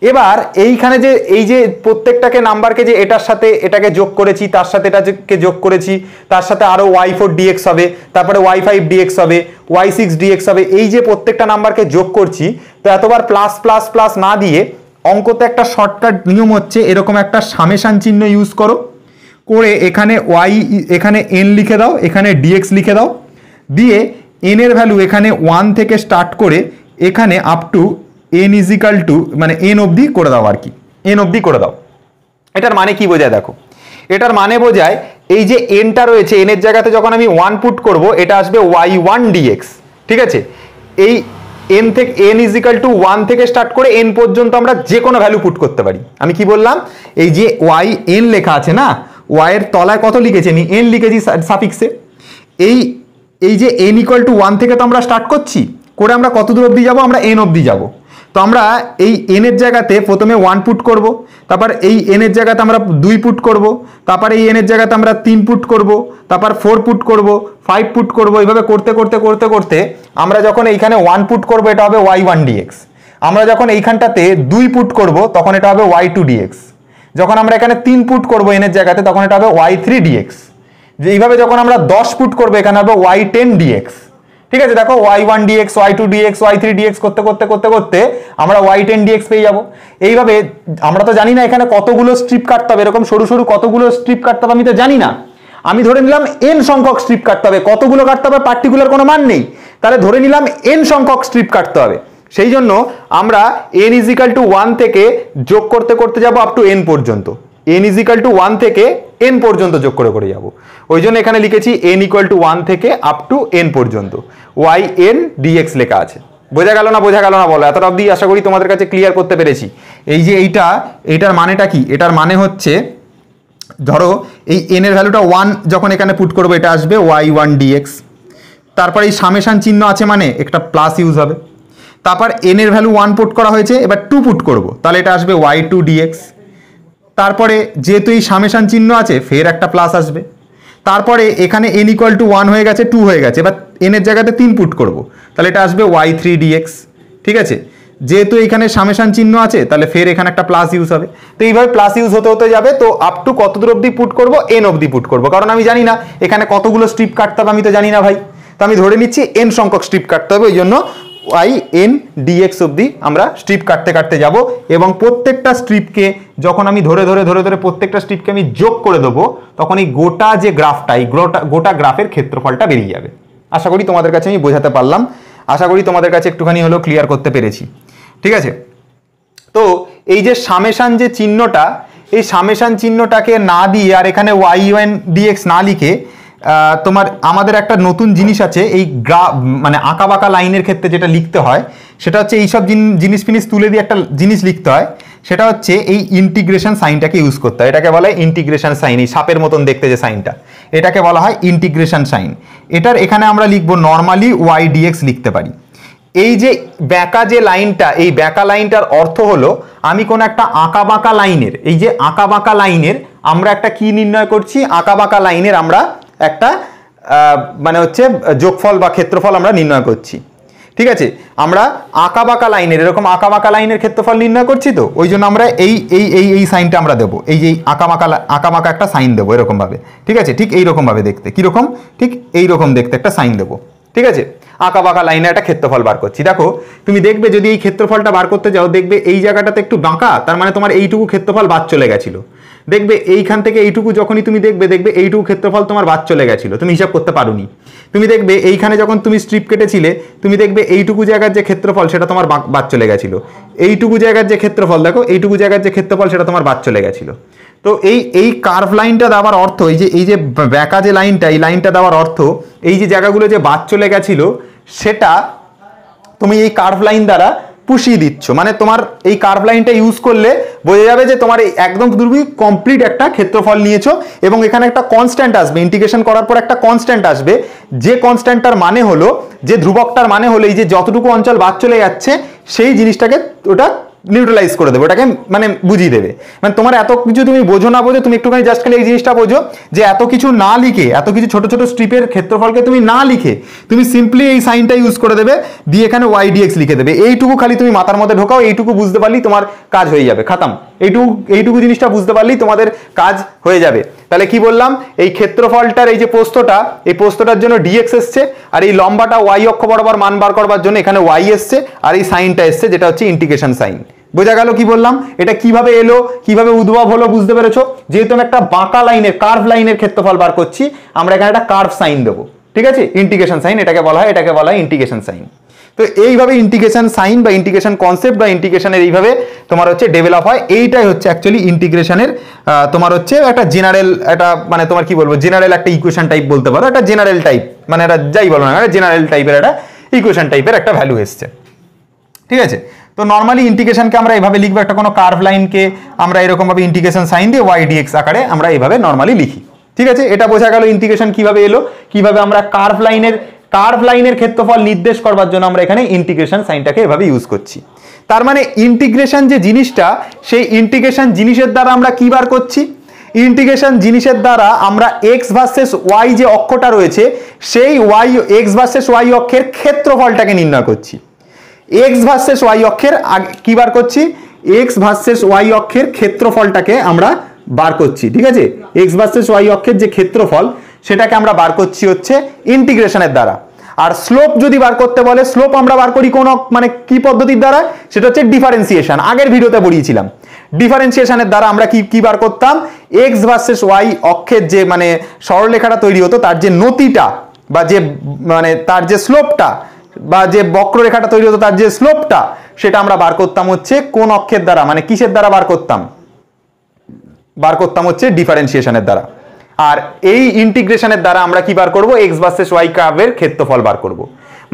এবার এইখানে যে এই যে প্রত্যেকটাকে নাম্বারকে যে এটার সাথে এটাকে যোগ করেছি, তার সাথে এটাকে যোগ করেছি, তার সাথে আরো y4 dx হবে, তারপরে y5 dx হবে, y6 dx হবে, এই যে প্রত্যেকটা নাম্বারকে যোগ করছি, তো এতবার প্লাস প্লাস প্লাস না দিয়ে অঙ্কতে একটা শর্টকাট নিয়ম হচ্ছে এরকম একটা সামেশান চিহ্ন ইউজ করো, করে এখানে y এখানে n লিখে দাও, এখানে dx লিখে দাও, দিয়ে n এর ভ্যালু এখানে 1 থেকে স্টার্ট করে এখানে up to n equal to মানে n অবধি করে দাও, আর কি n অবধি করে দাও। এটার মানে কি বোঝায় দেখো, এটার মানে বোঝায় এই যে nটা রয়েছে, n এর জায়গাতে যখন আমি 1 পুট করব এটা আসবে y1 dx, ঠিক আছে। এই n থেকে n ইজিক্যাল টু 1 থেকে স্টার্ট করে n পর্যন্ত আমরা যে কোনো ভ্যালু পুট করতে পারি। আমি কি বললাম, এই যে yn লেখা আছে না, y এর তলায় কত লিখেছি আমি, n লিখেছি সাফিক্সে। এই যে n ইকুয়াল টু 1 থেকে তো আমরা স্টার্ট করছি, করে আমরা কত দূর অবধি যাবো, আমরা n অবধি যাবো। তো আমরা এই n এর জায়গাতে প্রথমে 1 পুট করব, তারপর এই n এর জায়গাতে আমরা 2 পুট করব, তারপর এই n এর জায়গাতে আমরা 3 পুট করব, তারপর 4 পুট করব, 5 পুট করব, এইভাবে করতে করতে করতে করতে আমরা যখন এইখানে 1 পুট করব এটা হবে y1 dx, আমরা যখন এইখানটাতে 2 পুট করব তখন এটা হবে y2 dx, যখন আমরা এখানে 3 পুট করব n এর জায়গাতে তখন এটা হবে y3 dx, যে এইভাবে যখন আমরা 10 পুট করব এখানে হবে y10 dx, ঠিক আছে। দেখো y1 dx, y2 dx, y3 dx করতে করতে করতে করতে আমরা y10 dx পেয়ে যাব। এইভাবে আমরা তো জানি না এখানে কতগুলো স্ট্রিপ কাটতে হবে, এরকম সরু সরু কতগুলো স্ট্রিপ কাটতে হবে আমি তো জানি না, আমি ধরে নিলাম n সংখ্যক স্ট্রিপ কাটতে হবে, কতগুলো কাটতে হবে পার্টিকুলার কোনো মান নেই, তাহলে ধরে নিলাম n সংখ্যক স্ট্রিপ কাটতে হবে। সেই জন্য আমরা n ইজিক্যাল টু 1 থেকে যোগ করতে করতে যাব আপ টু n পর্যন্ত, n ইজিক্যাল টু 1 থেকে n পর্যন্ত যোগ করে করে যাব। ওই জন্য এখানে লিখেছি n ইকুয়াল টু 1 থেকে আপ টু n পর্যন্ত yn dx লেখা আছে। বোঝা গেল না, বোঝা গেল না বলো? এতটা অবধি আশা করি তোমাদের কাছে ক্লিয়ার করতে পেরেছি। এই যে এইটার মানেটা কি, এটার মানে হচ্ছে ধরো এই n এর ভ্যালুটা 1 যখন এখানে পুট করবো এটা আসবে y1 dx, তারপর এই সামেশান চিহ্ন আছে মানে একটা প্লাস ইউজ হবে, তারপর n এর ভ্যালু 1 পুট করা হয়েছে, এবার 2 পুট করব তাহলে এটা আসবে y2 dx, তারপরে যেহেতু এই সামেশান চিহ্ন আছে ফের একটা প্লাস আসবে, তারপরে এখানে n ইকুয়াল টু 1 হয়ে গেছে, 2 হয়ে গেছে, এবার n এর জায়গাতে 3 পুট করব তাহলে এটা আসবে y3 dx, ঠিক আছে। যেহেতু এখানে সামেশান চিহ্ন আছে তাহলে ফের এখানে একটা প্লাস ইউজ হবে। তো এইভাবে প্লাস ইউজ হতে হতে যাবে, তো আপ টু কত দূর অবধি পুট করব, n অবধি পুট করব, কারণ আমি জানি না এখানে কতগুলো স্ট্রিপ কাটতে হবে, আমি তো জানি না ভাই, তো আমি ধরে নিচ্ছি n সংখ্যক স্ট্রিপ কাটতে হবে, ওই জন্য yn dx অবধি আমরা স্ট্রিপ কাটতে কাটতে যাব, এবং প্রত্যেকটা স্ট্রিপকে যখন আমি ধরে ধরে ধরে ধরে প্রত্যেকটা স্ট্রিপকে আমি যোগ করে দেবো তখন এই গোটা যে গ্রাফটা, এই গোটা গ্রাফের ক্ষেত্রফলটা বেরিয়ে যাবে। আশা করি তোমাদের কাছে আমি বোঝাতে পারলাম, আশা করি তোমাদের কাছে একটুখানি হলেও ক্লিয়ার করতে পেরেছি, ঠিক আছে। তো এই যে সামেশান যে চিহ্নটা, এই সামেশান চিহ্নটাকে না দিয়ে আর এখানে yn dx না লিখে তোমার আমাদের একটা নতুন জিনিস আছে, এই মানে আঁকা বাঁকা লাইনের ক্ষেত্রে যেটা লিখতে হয় সেটা হচ্ছে এইসব জিনিস ফিনিস তুলে দিয়ে একটা জিনিস লিখতে হয়, সেটা হচ্ছে এই ইন্টিগ্রেশন সাইনটাকে ইউজ করতে হয়। এটাকে বলা হয় ইন্টিগ্রেশন সাইন, এই সাপের মতন দেখতে যে সাইনটা, এটাকে বলা হয় ইন্টিগ্রেশন সাইন। এটার এখানে আমরা লিখবো নর্মালি y dx লিখতে পারি। এই যে ব্যাকা যে লাইনটা, এই ব্যাকা লাইনটার অর্থ হলো আমি কোন একটা আঁকা বাঁকা লাইনের, এই যে আঁকা বাঁকা লাইনের আমরা একটা কি নির্ণয় করছি, আঁকা বাঁকা লাইনের আমরা একটা মানে হচ্ছে যোগফল বা ক্ষেত্রফল আমরা নির্ণয় করছি, ঠিক আছে। আমরা আঁকা বাঁকা লাইনের, এরকম আঁকা বাঁকা লাইনের ক্ষেত্রফল নির্ণয় করছি, তো ওই জন্য আমরা এই এই এই এই সাইনটা আমরা দেবো, এই যে আঁকা বাঁকা একটা সাইন দেবো এরকম ভাবে, ঠিক আছে। ঠিক এইরকম ভাবে দেখতে, কিরকম, ঠিক এইরকম দেখতে একটা সাইন দেবো, ঠিক আছে। আঁকা বাঁকা লাইনে একটা ক্ষেত্রফল বার করছি। দেখো তুমি দেখবে যদি এই ক্ষেত্রফলটা বার করতে যাও, দেখবে এই জায়গাটাতে একটু বাঁকা, তার মানে তোমার এইটুকু ক্ষেত্রফল বাদ চলে গেছিল। দেখবে এইখান থেকে এইটুকু যখনই তুমি দেখবে এইটুকু ক্ষেত্রফল তোমার বাদ চলে গেছিল, তুমি হিসাব করতে পারোনি। তুমি দেখবে এইখানে যখন তুমি স্ট্রিপ কেটেছিলে, তুমি দেখবে এইটুকু জায়গার যে ক্ষেত্রফল সেটা তোমার বাদ চলে গেছিল। এইটুকু জায়গার যে ক্ষেত্রফল দেখো, এইটুকু জায়গার যে ক্ষেত্রফল সেটা তোমার বাদ চলে গেছিল। তো এই কার্ভ লাইনটা দেওয়ার অর্থ, এই যে ব্যাকা যে লাইনটা, এই লাইনটা দেওয়ার অর্থ এই যে জায়গাগুলো যে বাদ চলে গেছিল সেটা তুমি এই কার্ভ লাইন দ্বারা পুষিয়ে দিচ্ছ, মানে তোমার এই কার্ভ লাইনটা ইউজ করলে বোঝা যাবে যে তোমার একদম তুমি কমপ্লিট একটা ক্ষেত্রফল নিয়েছো এবং এখানে একটা কনস্ট্যান্ট আসবে, ইন্টিগ্রেশন করার পর একটা কনস্ট্যান্ট আসবে, যে কনস্ট্যান্টটার মানে হলো, যে ধ্রুবকটার মানে হলো এই যে যতটুকু অঞ্চল বাদ চলে যাচ্ছে সেই জিনিসটাকে ওটা নিউট্রালাইজ করে দেবে, ওটাকে মানে বুঝিয়ে দেবে। মানে তোমার এত কিছু তুমি বোঝো না বোঝো, তুমি একটুখানি জাস্ট খালি এই জিনিসটা বোঝো যে এত কিছু না লিখে, এত কিছু ছোট ছোট স্ট্রিপের ক্ষেত্রফলকে তুমি না লিখে তুমি সিম্পলি এই সাইনটা ইউজ করে দেবে, দিয়ে এখানে ওয়াই ডিএক্স লিখে দেবে। এইটুকু খালি তুমি মাথার মধ্যে ঢোকাও, এইটুকু বুঝতে পারলেই তোমার কাজ হয়ে যাবে, খাতাম। এইটুকু জিনিসটা বুঝতে পারলেই তোমাদের কাজ হয়ে যাবে। তাহলে কি বললাম, এই ক্ষেত্রফলটার এই যে প্রস্থটা, এই প্রস্থটার জন্য ডিএক্স এসছে, আর এই লম্বাটা ওয়াই অক্ষ বরাবর মান বার করবার জন্য এখানে ওয়াই এসছে, আর এই সাইনটা এসছে যেটা হচ্ছে ইন্টিগ্রেশন সাইন। বোঝা গেল কি বললাম, এটা কিভাবে এলো, কিভাবে উদ্ভব হলো বুঝতে পেরেছো? যেহেতু আমি একটা বাঁকা লাইনের, কার্ভ লাইনের ক্ষেত্রফল বার করছি, আমরা এখানে একটা কার্ভ সাইন দেবো, ঠিক আছে? ইন্টিগ্রেশন সাইন এটাকে বলা হয়, এটাকে বলা হয় ইন্টিগ্রেশন সাইন। তো এইভাবে ইন্টিগ্রেশন সাইন বা ইন্টিগ্রেশন কনসেপ্ট বা ইন্টিগ্রেশনের এইভাবে তোমার হচ্ছে ডেভেলপ হয়। এইটাই হচ্ছে অ্যাকচুয়ালি ইন্টিগ্রেশনের তোমার হচ্ছে একটা জেনারেল, একটা মানে তোমার কি বলবো, জেনারেল একটা ইকুয়েশন টাইপ বলতে পারো, একটা জেনারেল টাইপ, মানে এটা যাই বলো না, জেনারেল টাইপের একটা ইকুয়েশন টাইপের একটা ভ্যালু এসছে, ঠিক আছে? তো নর্মালি ইন্টিগ্রেশনকে আমরা এইভাবে লিখবো, একটা কোনো কার্ভ লাইনকে আমরা এরকম ভাবে ইন্টিগ্রেশন সাইন দিয়ে ওয়াই ডিএক্স আকারে আমরা এইভাবে নর্মালি লিখি, ঠিক আছে? এটা বোঝা গেল ইন্টিগ্রেশন কিভাবে এলো, কিভাবে আমরা কার্ভ লাইনের ক্ষেত্রফল নির্দেশ করবার জন্য আমরা এখানে ইন্টিগ্রেশন সাইনটাকে এভাবে ইউজ করছি। তার মানে ইন্টিগ্রেশন যে জিনিসটা, সেই ইন্টিগ্রেশন জিনিসের দ্বারা আমরা কি বার করছি? ইন্টিগ্রেশন জিনিসের দ্বারা আমরা এক্স ভার্সেস ওয়াই যে অক্ষটা রয়েছে, সেই ওয়াই এক্স ভার্সেস ওয়াই অক্ষের ক্ষেত্রফলটাকে নির্ণয় করছি। এক্স ভার্সেস ওয়াই অক্ষের কি বার করছি? এক্স ভার্সেস ওয়াই অক্ষের ক্ষেত্রফলটাকে আমরা বার করছি, ঠিক আছে? এক্স ভার্সেস ওয়াই অক্ষের যে ক্ষেত্রফল সেটাকে আমরা বার করছি হচ্ছে ইন্টিগ্রেশনের দ্বারা। আর স্লোপ যদি বার করতে বলে, স্লোপ আমরা বার করি কোন মানে কি পদ্ধতির দ্বারা? সেটা হচ্ছে ডিফারেন্সিয়েশন। আগের ভিডিওতে বলিয়েছিলাম ডিফারেন্সিয়েশনের দ্বারা আমরা কি বার করতাম, এক্স ভার্সেস ওয়াই অক্ষের যে মানে সরলরেখাটা তৈরি হতো তার যে নতিটা বা যে মানে তার যে স্লোপটা বা যে বক্ররেখাটা তৈরি হতো তার যে স্লোপটা, সেটা আমরা বার করতাম হচ্ছে কোন অক্ষের দ্বারা, মানে কিসের দ্বারা বার করতাম হচ্ছে ডিফারেন্সিয়েশনের দ্বারা। আর এই ইন্টিগ্রেশনের দ্বারা আমরা কি বার করব? এক্স ভার্সেস ওয়াই কার্ভের ক্ষেত্রফল বার করব।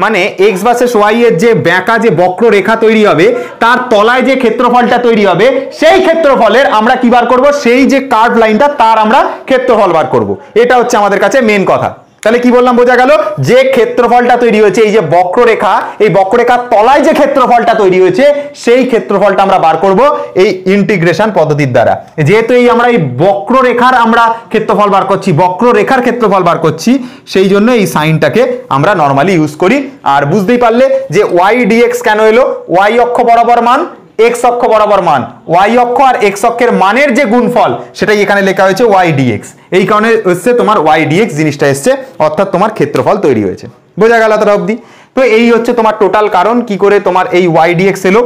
মানে এক্স ভার্সেস ওয়াই এর যে বেঁকা যে বক্ররেখা তৈরি হবে তার তলায় যে ক্ষেত্রফলটা তৈরি হবে, সেই ক্ষেত্রফলের আমরা কি বার করব? সেই যে কার্ভ লাইনটা তার আমরা ক্ষেত্রফল বার করব। এটা হচ্ছে আমাদের কাছে মেন কথা। তাহলে কি বললাম, বোঝা গেল? যে ক্ষেত্রফলটা তৈরি হয়েছে, এই যে বক্ররেখা, এই বক্ররেখার তলায় যে ক্ষেত্রফলটা তৈরি হয়েছে সেই ক্ষেত্রফলটা আমরা বার করব এই ইন্টিগ্রেশন পদ্ধতির দ্বারা। যেহেতু আমরা এই বক্ররেখার আমরা ক্ষেত্রফল বার করছি, বক্ররেখার ক্ষেত্রফল বার করছি, সেই জন্য এই সাইনটাকে আমরা নর্মালি ইউজ করি। আর বুঝতেই পারলে যে ওয়াই ডিএক্স কেন এলো? ওয়াই অক্ষ বরাবর মান, এক্স অক্ষ বরাবর মান, ওয়াই অক্ষ আর এক্স অক্ষের মানের যে গুণফল সেটাই এখানে লেখা হয়েছে ওয়াই ডিএক্স। এই কারণে হচ্ছে তোমার ওয়াই ডিএক্স জিনিসটা এসছে, অর্থাৎ তোমার ক্ষেত্রফল তৈরি হয়েছে। বোঝা গেল এতটা অবধি? তো এই হচ্ছে তোমার টোটাল কারণ কি করে তোমার এই ওয়াই ডিএক্স এলো।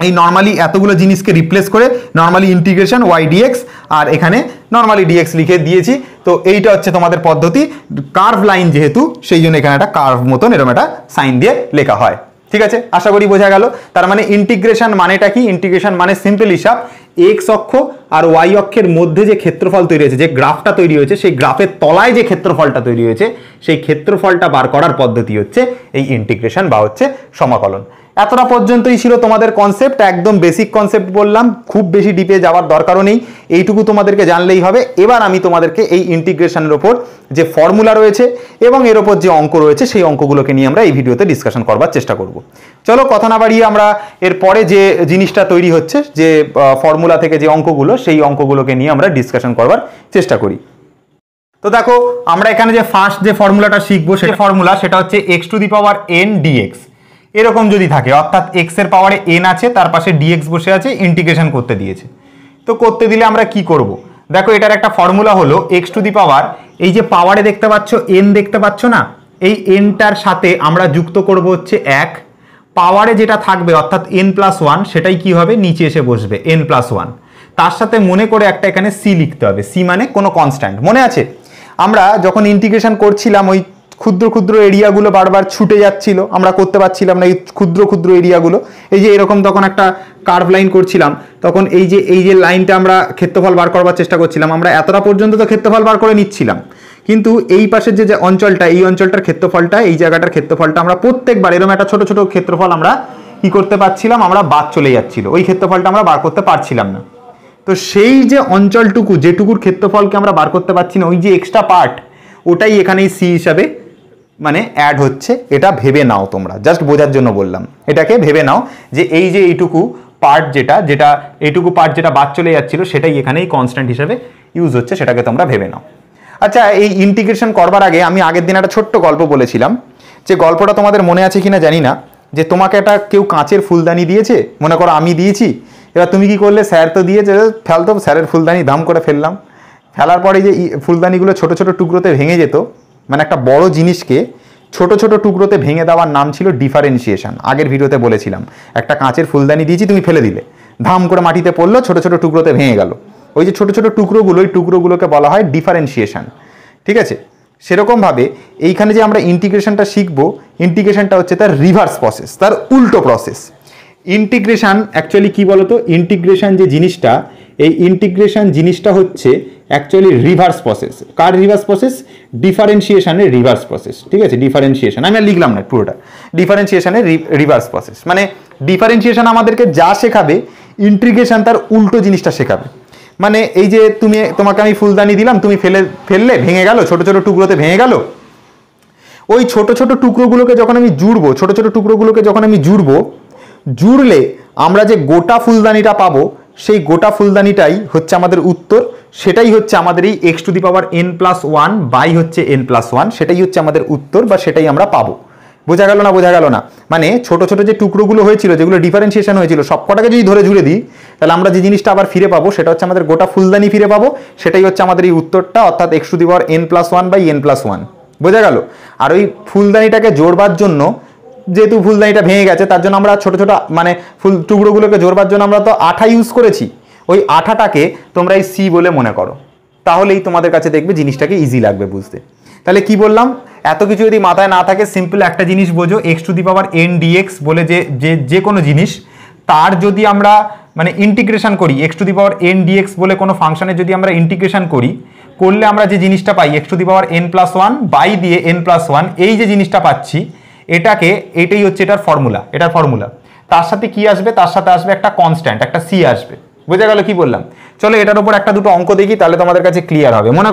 এই নর্মালি এতগুলো জিনিসকে রিপ্লেস করে নর্মালি ইন্টিগ্রেশন ওয়াই ডিএক্স, আর এখানে নর্মালি ডিএক্স লিখে দিয়েছি। তো এইটা হচ্ছে তোমাদের পদ্ধতি। কার্ভ লাইন যেহেতু, সেই জন্য এখানে একটা কার্ভ মতন এরকম একটা সাইন দিয়ে লেখা হয়, ঠিক আছে? আশা করি বোঝা গেল। তার মানে ইন্টিগ্রেশন মানেটা কি? ইন্টিগ্রেশন মানে সিম্পল হিসাব, এক্স অক্ষ আর ওয়াই অক্ষের মধ্যে যে ক্ষেত্রফল তৈরি হয়েছে, যে গ্রাফটা তৈরি হয়েছে, সেই গ্রাফের তলায় যে ক্ষেত্রফলটা তৈরি হয়েছে সেই ক্ষেত্রফলটা বার করার পদ্ধতি হচ্ছে এই ইন্টিগ্রেশন বা হচ্ছে সমাকলন। এতটা পর্যন্তই ছিল তোমাদের কনসেপ্ট, একদম বেসিক কনসেপ্ট বললাম, খুব বেশি ডিপে যাওয়ার দরকারও নেই, এইটুকু তোমাদেরকে জানলেই হবে। এবার আমি তোমাদেরকে এই ইন্টিগ্রেশনের ওপর যে ফর্মুলা রয়েছে এবং এর ওপর যে অঙ্ক রয়েছে সেই অঙ্কগুলোকে নিয়ে আমরা এই ভিডিওতে ডিসকাশন করবার চেষ্টা করব। চলো কথা না বাড়িয়ে আমরা এরপরে যে জিনিসটা তৈরি হচ্ছে, যে ফর্মুলা থেকে যে অঙ্কগুলো, সেই অঙ্কগুলোকে নিয়ে আমরা ডিসকাশন করবার চেষ্টা করি। তো দেখো, আমরা এখানে যে ফার্স্ট যে ফর্মুলাটা শিখবো সেই ফর্মুলা, সেটা হচ্ছে X to the power N DX. এরকম যদি থাকে, অর্থাৎ এক্স এর পাওয়ারে এন আছে, তার পাশে ডিএক্স বসে আছে, ইন্টিগ্রেশন করতে দিয়েছে। তো করতে দিলে আমরা কি করব? দেখো, এটার একটা ফর্মুলা হলো এক্স টু দি পাওয়ার, এই যে পাওয়ারে দেখতে পাচ্ছ এন, দেখতে পাচ্ছ না, এই এনটার সাথে আমরা যুক্ত করব হচ্ছে 1, পাওয়ারে যেটা থাকবে অর্থাৎ n প্লাস 1 সেটাই কি হবে? নিচে এসে বসবে n প্লাস 1। তার সাথে মনে করে একটা এখানে সি লিখতে হবে। সি মানে কোনো কনস্ট্যান্ট। মনে আছে আমরা যখন ইন্টিগ্রেশন করছিলাম, ওই ক্ষুদ্র ক্ষুদ্র এরিয়াগুলো বারবার ছুটে যাচ্ছিল, আমরা করতে পারছিলাম না এই ক্ষুদ্র ক্ষুদ্র এরিয়াগুলো। এই যে এরকম তখন একটা কার্ভ লাইন করছিলাম, তখন এই যে লাইনটা আমরা ক্ষেত্রফল বার করবার চেষ্টা করছিলাম, আমরা এতটা পর্যন্ত তো ক্ষেত্রফল বার করে নিচ্ছিলাম, কিন্তু এই পাশের যে অঞ্চলটা, এই অঞ্চলটার ক্ষেত্রফলটা, এই জায়গাটার ক্ষেত্রফলটা আমরা প্রত্যেকবার এরকম একটা ছোট ছোট ক্ষেত্রফল আমরা কি করতে পারছিলাম, আমরা বাদ চলে যাচ্ছিল, ওই ক্ষেত্রফলটা আমরা বার করতে পারছিলাম না। তো সেই যে অঞ্চলটুকু, যেটুকুর ক্ষেত্রফলকে আমরা বার করতে পারছি না, ওই যে এক্সট্রা পার্ট, ওটাই এখানেই সি হিসাবে মানে অ্যাড হচ্ছে। এটা ভেবে নাও তোমরা, জাস্ট বোঝার জন্য বললাম, এটাকে ভেবে নাও যে এই যে এইটুকু পার্ট যেটা এইটুকু পার্ট যেটা বাদ চলে যাচ্ছিল, সেটাই এখানেই কনস্ট্যান্ট হিসেবে ইউজ হচ্ছে, সেটাকে তোমরা ভেবে নাও। আচ্ছা, এই ইন্টিগ্রেশন করবার আগে আমি আগের দিন একটা ছোট্ট গল্প বলেছিলাম, যে গল্পটা তোমাদের মনে আছে কিনা জানি না, যে তোমাকে একটা কেউ কাঁচের ফুলদানি দিয়েছে, মনে করো আমি দিয়েছি, এবার তুমি কি করলে, স্যার তো দিয়েছে, ফেলতো, স্যারের ফুলদানি দাম করে ফেললাম। ফেলার পরে যে ফুলদানিগুলো ছোট ছোট টুকরোতে ভেঙে যেত, মানে একটা বড় জিনিসকে ছোট ছোট টুকরোতে ভেঙে দেওয়ার নাম ছিল ডিফারেন্সিয়েশন। আগের ভিডিওতে বলেছিলাম, একটা কাঁচের ফুলদানি দিয়েছি, তুমি ফেলে দিলে, ধাম করে মাটিতে পড়লো, ছোট ছোট টুকরোতে ভেঙে গেল, ওই যে ছোট ছোট টুকরোগুলো, ওই টুকরোগুলোকে বলা হয় ডিফারেন্সিয়েশন। ঠিক আছে, সেরকমভাবে এইখানে যে আমরা ইন্টিগ্রেশনটা শিখবো, ইন্টিগ্রেশনটা হচ্ছে তার রিভার্স প্রসেস, তার উল্টো প্রসেস। ইন্টিগ্রেশন অ্যাকচুয়ালি কি বলতো, ইন্টিগ্রেশন যে জিনিসটা, এই ইন্টিগ্রেশন জিনিসটা হচ্ছে অ্যাকচুয়ালি রিভার্স প্রসেস। কার রিভার্স প্রসেস? ডিফারেন্সিয়েশনের রিভার্স প্রসেস। ঠিক আছে, ডিফারেন্সিয়েশন আমি আর লিখলাম না পুরোটা, ডিফারেন্সিয়েশনের রিভার্স প্রসেস। মানে ডিফারেন্সিয়েশন আমাদেরকে যা শেখাবে, ইন্টিগ্রেশন তার উল্টো জিনিসটা শেখাবে। মানে এই যে তোমাকে আমি ফুলদানি দিলাম, তুমি ফেললে, ভেঙে গেল, ছোট ছোট টুকরোতে ভেঙে গেল, ওই ছোট ছোট টুকরোগুলোকে যখন আমি জুড়বো, ছোট ছোট টুকরোগুলোকে যখন আমি জুড়লে আমরা যে গোটা ফুলদানিটা পাবো, সেই গোটা ফুলদানিটাই হচ্ছে আমাদের উত্তর। সেটাই হচ্ছে আমাদের এই x⁻n+1 বাই হচ্ছে n+1, সেটাই হচ্ছে আমাদের উত্তর, বা সেটাই আমরা পাবো। বোঝা গেল না? বোঝা গেল না? মানে ছোট ছোট যে টুকরোগুলো হয়েছিল, যেগুলো ডিফারেন্সিয়েশন হয়েছিল, সবকটাকে যদি ধরে জুড়ে দিই, তাহলে আমরা যে জিনিসটা আবার ফিরে পাবো, সেটা হচ্ছে আমাদের গোটা ফুলদানি ফিরে পাবো। সেটাই হচ্ছে আমাদের এই উত্তরটা, অর্থাৎ x⁻n+1 বাই n+1। বোঝা গেল? আর ওই ফুলদানিটাকে জোড়বার জন্য, যেহেতু ফুলদানিটা ভেঙে গেছে, তার জন্য আমরা ছোট ছোট মানে ফুল টুকরোগুলোকে জোড়বার জন্য আমরা তো আঠা ইউজ করেছি। ওই আঠাটাকে তোমরা এই সি বলে মনে করো, তাহলেই তোমাদের কাছে দেখবে জিনিসটাকে ইজি লাগবে বুঝতে। তাহলে কি বললাম, এত কিছু যদি মাথায় না থাকে, সিম্পল একটা জিনিস বোঝো, x⁻n dx বলে যে কোনো জিনিস, তার যদি আমরা মানে ইন্টিগ্রেশন করি, x⁻n dx বলে কোনো ফাংশনের যদি আমরা ইন্টিগ্রেশন করলে আমরা যে জিনিসটা পাই, x⁻n+1 বাই দিয়ে n+1, এই যে জিনিসটা পাচ্ছি, এটাই হচ্ছে এটার ফর্মুলা। তার সাথে কি আসবে? তার সাথে আসবে একটা কনস্ট্যান্ট, একটা সি আসবে। বোঝা গেল কি বললাম? চলো এটার উপর একটা দুটো অঙ্ক দেখি, তাহলে তোমাদের কাছে ক্লিয়ার হবে। মনে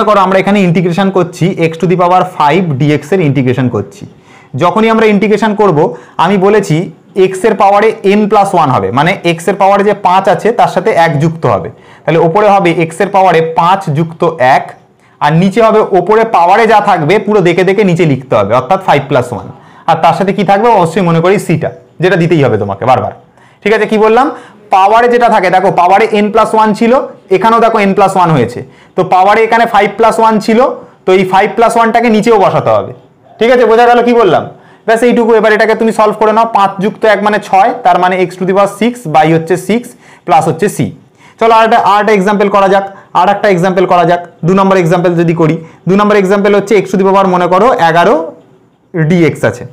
করো আমরা এখানে ইন্টিগ্রেশন করছি, x⁵ dx এর ইন্টিগ্রেশন করছি। যখনই আমরা ইন্টিগ্রেশন করব, আমি বলেছি x এর পাওয়ারে n+1 হবে, মানে x এর পাওয়ারে যে 5 আছে তার সাথে 1 যুক্ত হবে। তাহলে ওপরে হবে x এর পাওয়ারে 5 যুক্ত 1, আর নিচে হবে ওপরে পাওয়ারে যা থাকবে পুরো দেখে দেখে নিচে লিখতে হবে, অর্থাৎ 5+1। আর তার সাথে কি থাকবে? অবশ্যই মনে করি সিটা, যেটা দিতেই হবে তোমাকে বারবার। ঠিক আছে, কি বললাম? পাওয়ারে যেটা থাকে, দেখো পাওয়ারে n+1 ছিল, এখানেও দেখো n+1 হয়েছে, তো পাওয়ারে এখানে 5+1 ছিল, তো এই 5+1টাকে নিচেও বসাতে হবে। ঠিক আছে, বোঝা গেল কি বললাম? ব্যাস এইটুকু। এবার এটাকে তুমি সলভ করে নাও, 5 যুক্ত 1 মানে 6, তার মানে x⁻6 বাই হচ্ছে 6 প্লাস হচ্ছে c। চলো আর একটা এক্সাম্পল করা যাক, আর একটা এক্সাম্পল করা যাক। 2 নম্বর এক্সাম্পল যদি করি, 2 নম্বর এক্সাম্পল হচ্ছে x⁻, মনে করো 11 dx আছে।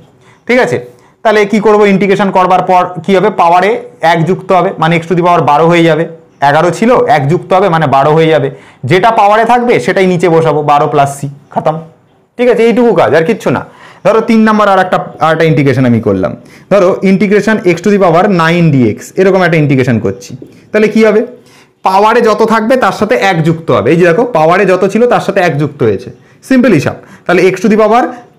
ঠিক আছে, তাহলে কি করব? ইন্টিগ্রেশন করবার পর কি হবে? পাওয়ারে 1 যুক্ত হবে, মানে x⁻12 হয়ে যাবে। 11 ছিল, 1 যুক্ত হবে মানে 12 হয়ে যাবে। যেটা পাওয়ারে থাকবে সেটাই নিচে বসাবো, 12 প্লাস c, খতম। ঠিক আছে, এইটুকু কাজ, আর কিচ্ছু না। ধরো 3 নম্বর আর একটা ইন্টিগ্রেশন আমি করলাম। ধরো ইন্টিগ্রেশন x⁹ dx, এরকম একটা ইন্টিগ্রেশন করছি। তাহলে কি হবে? পাওয়ারে যত থাকবে তার সাথে 1 যুক্ত হবে। এই যে দেখো, পাওয়ারে যত ছিল তার সাথে 1 যুক্ত হয়েছে, সিম্পল হিসাব। তাহলে x⁻,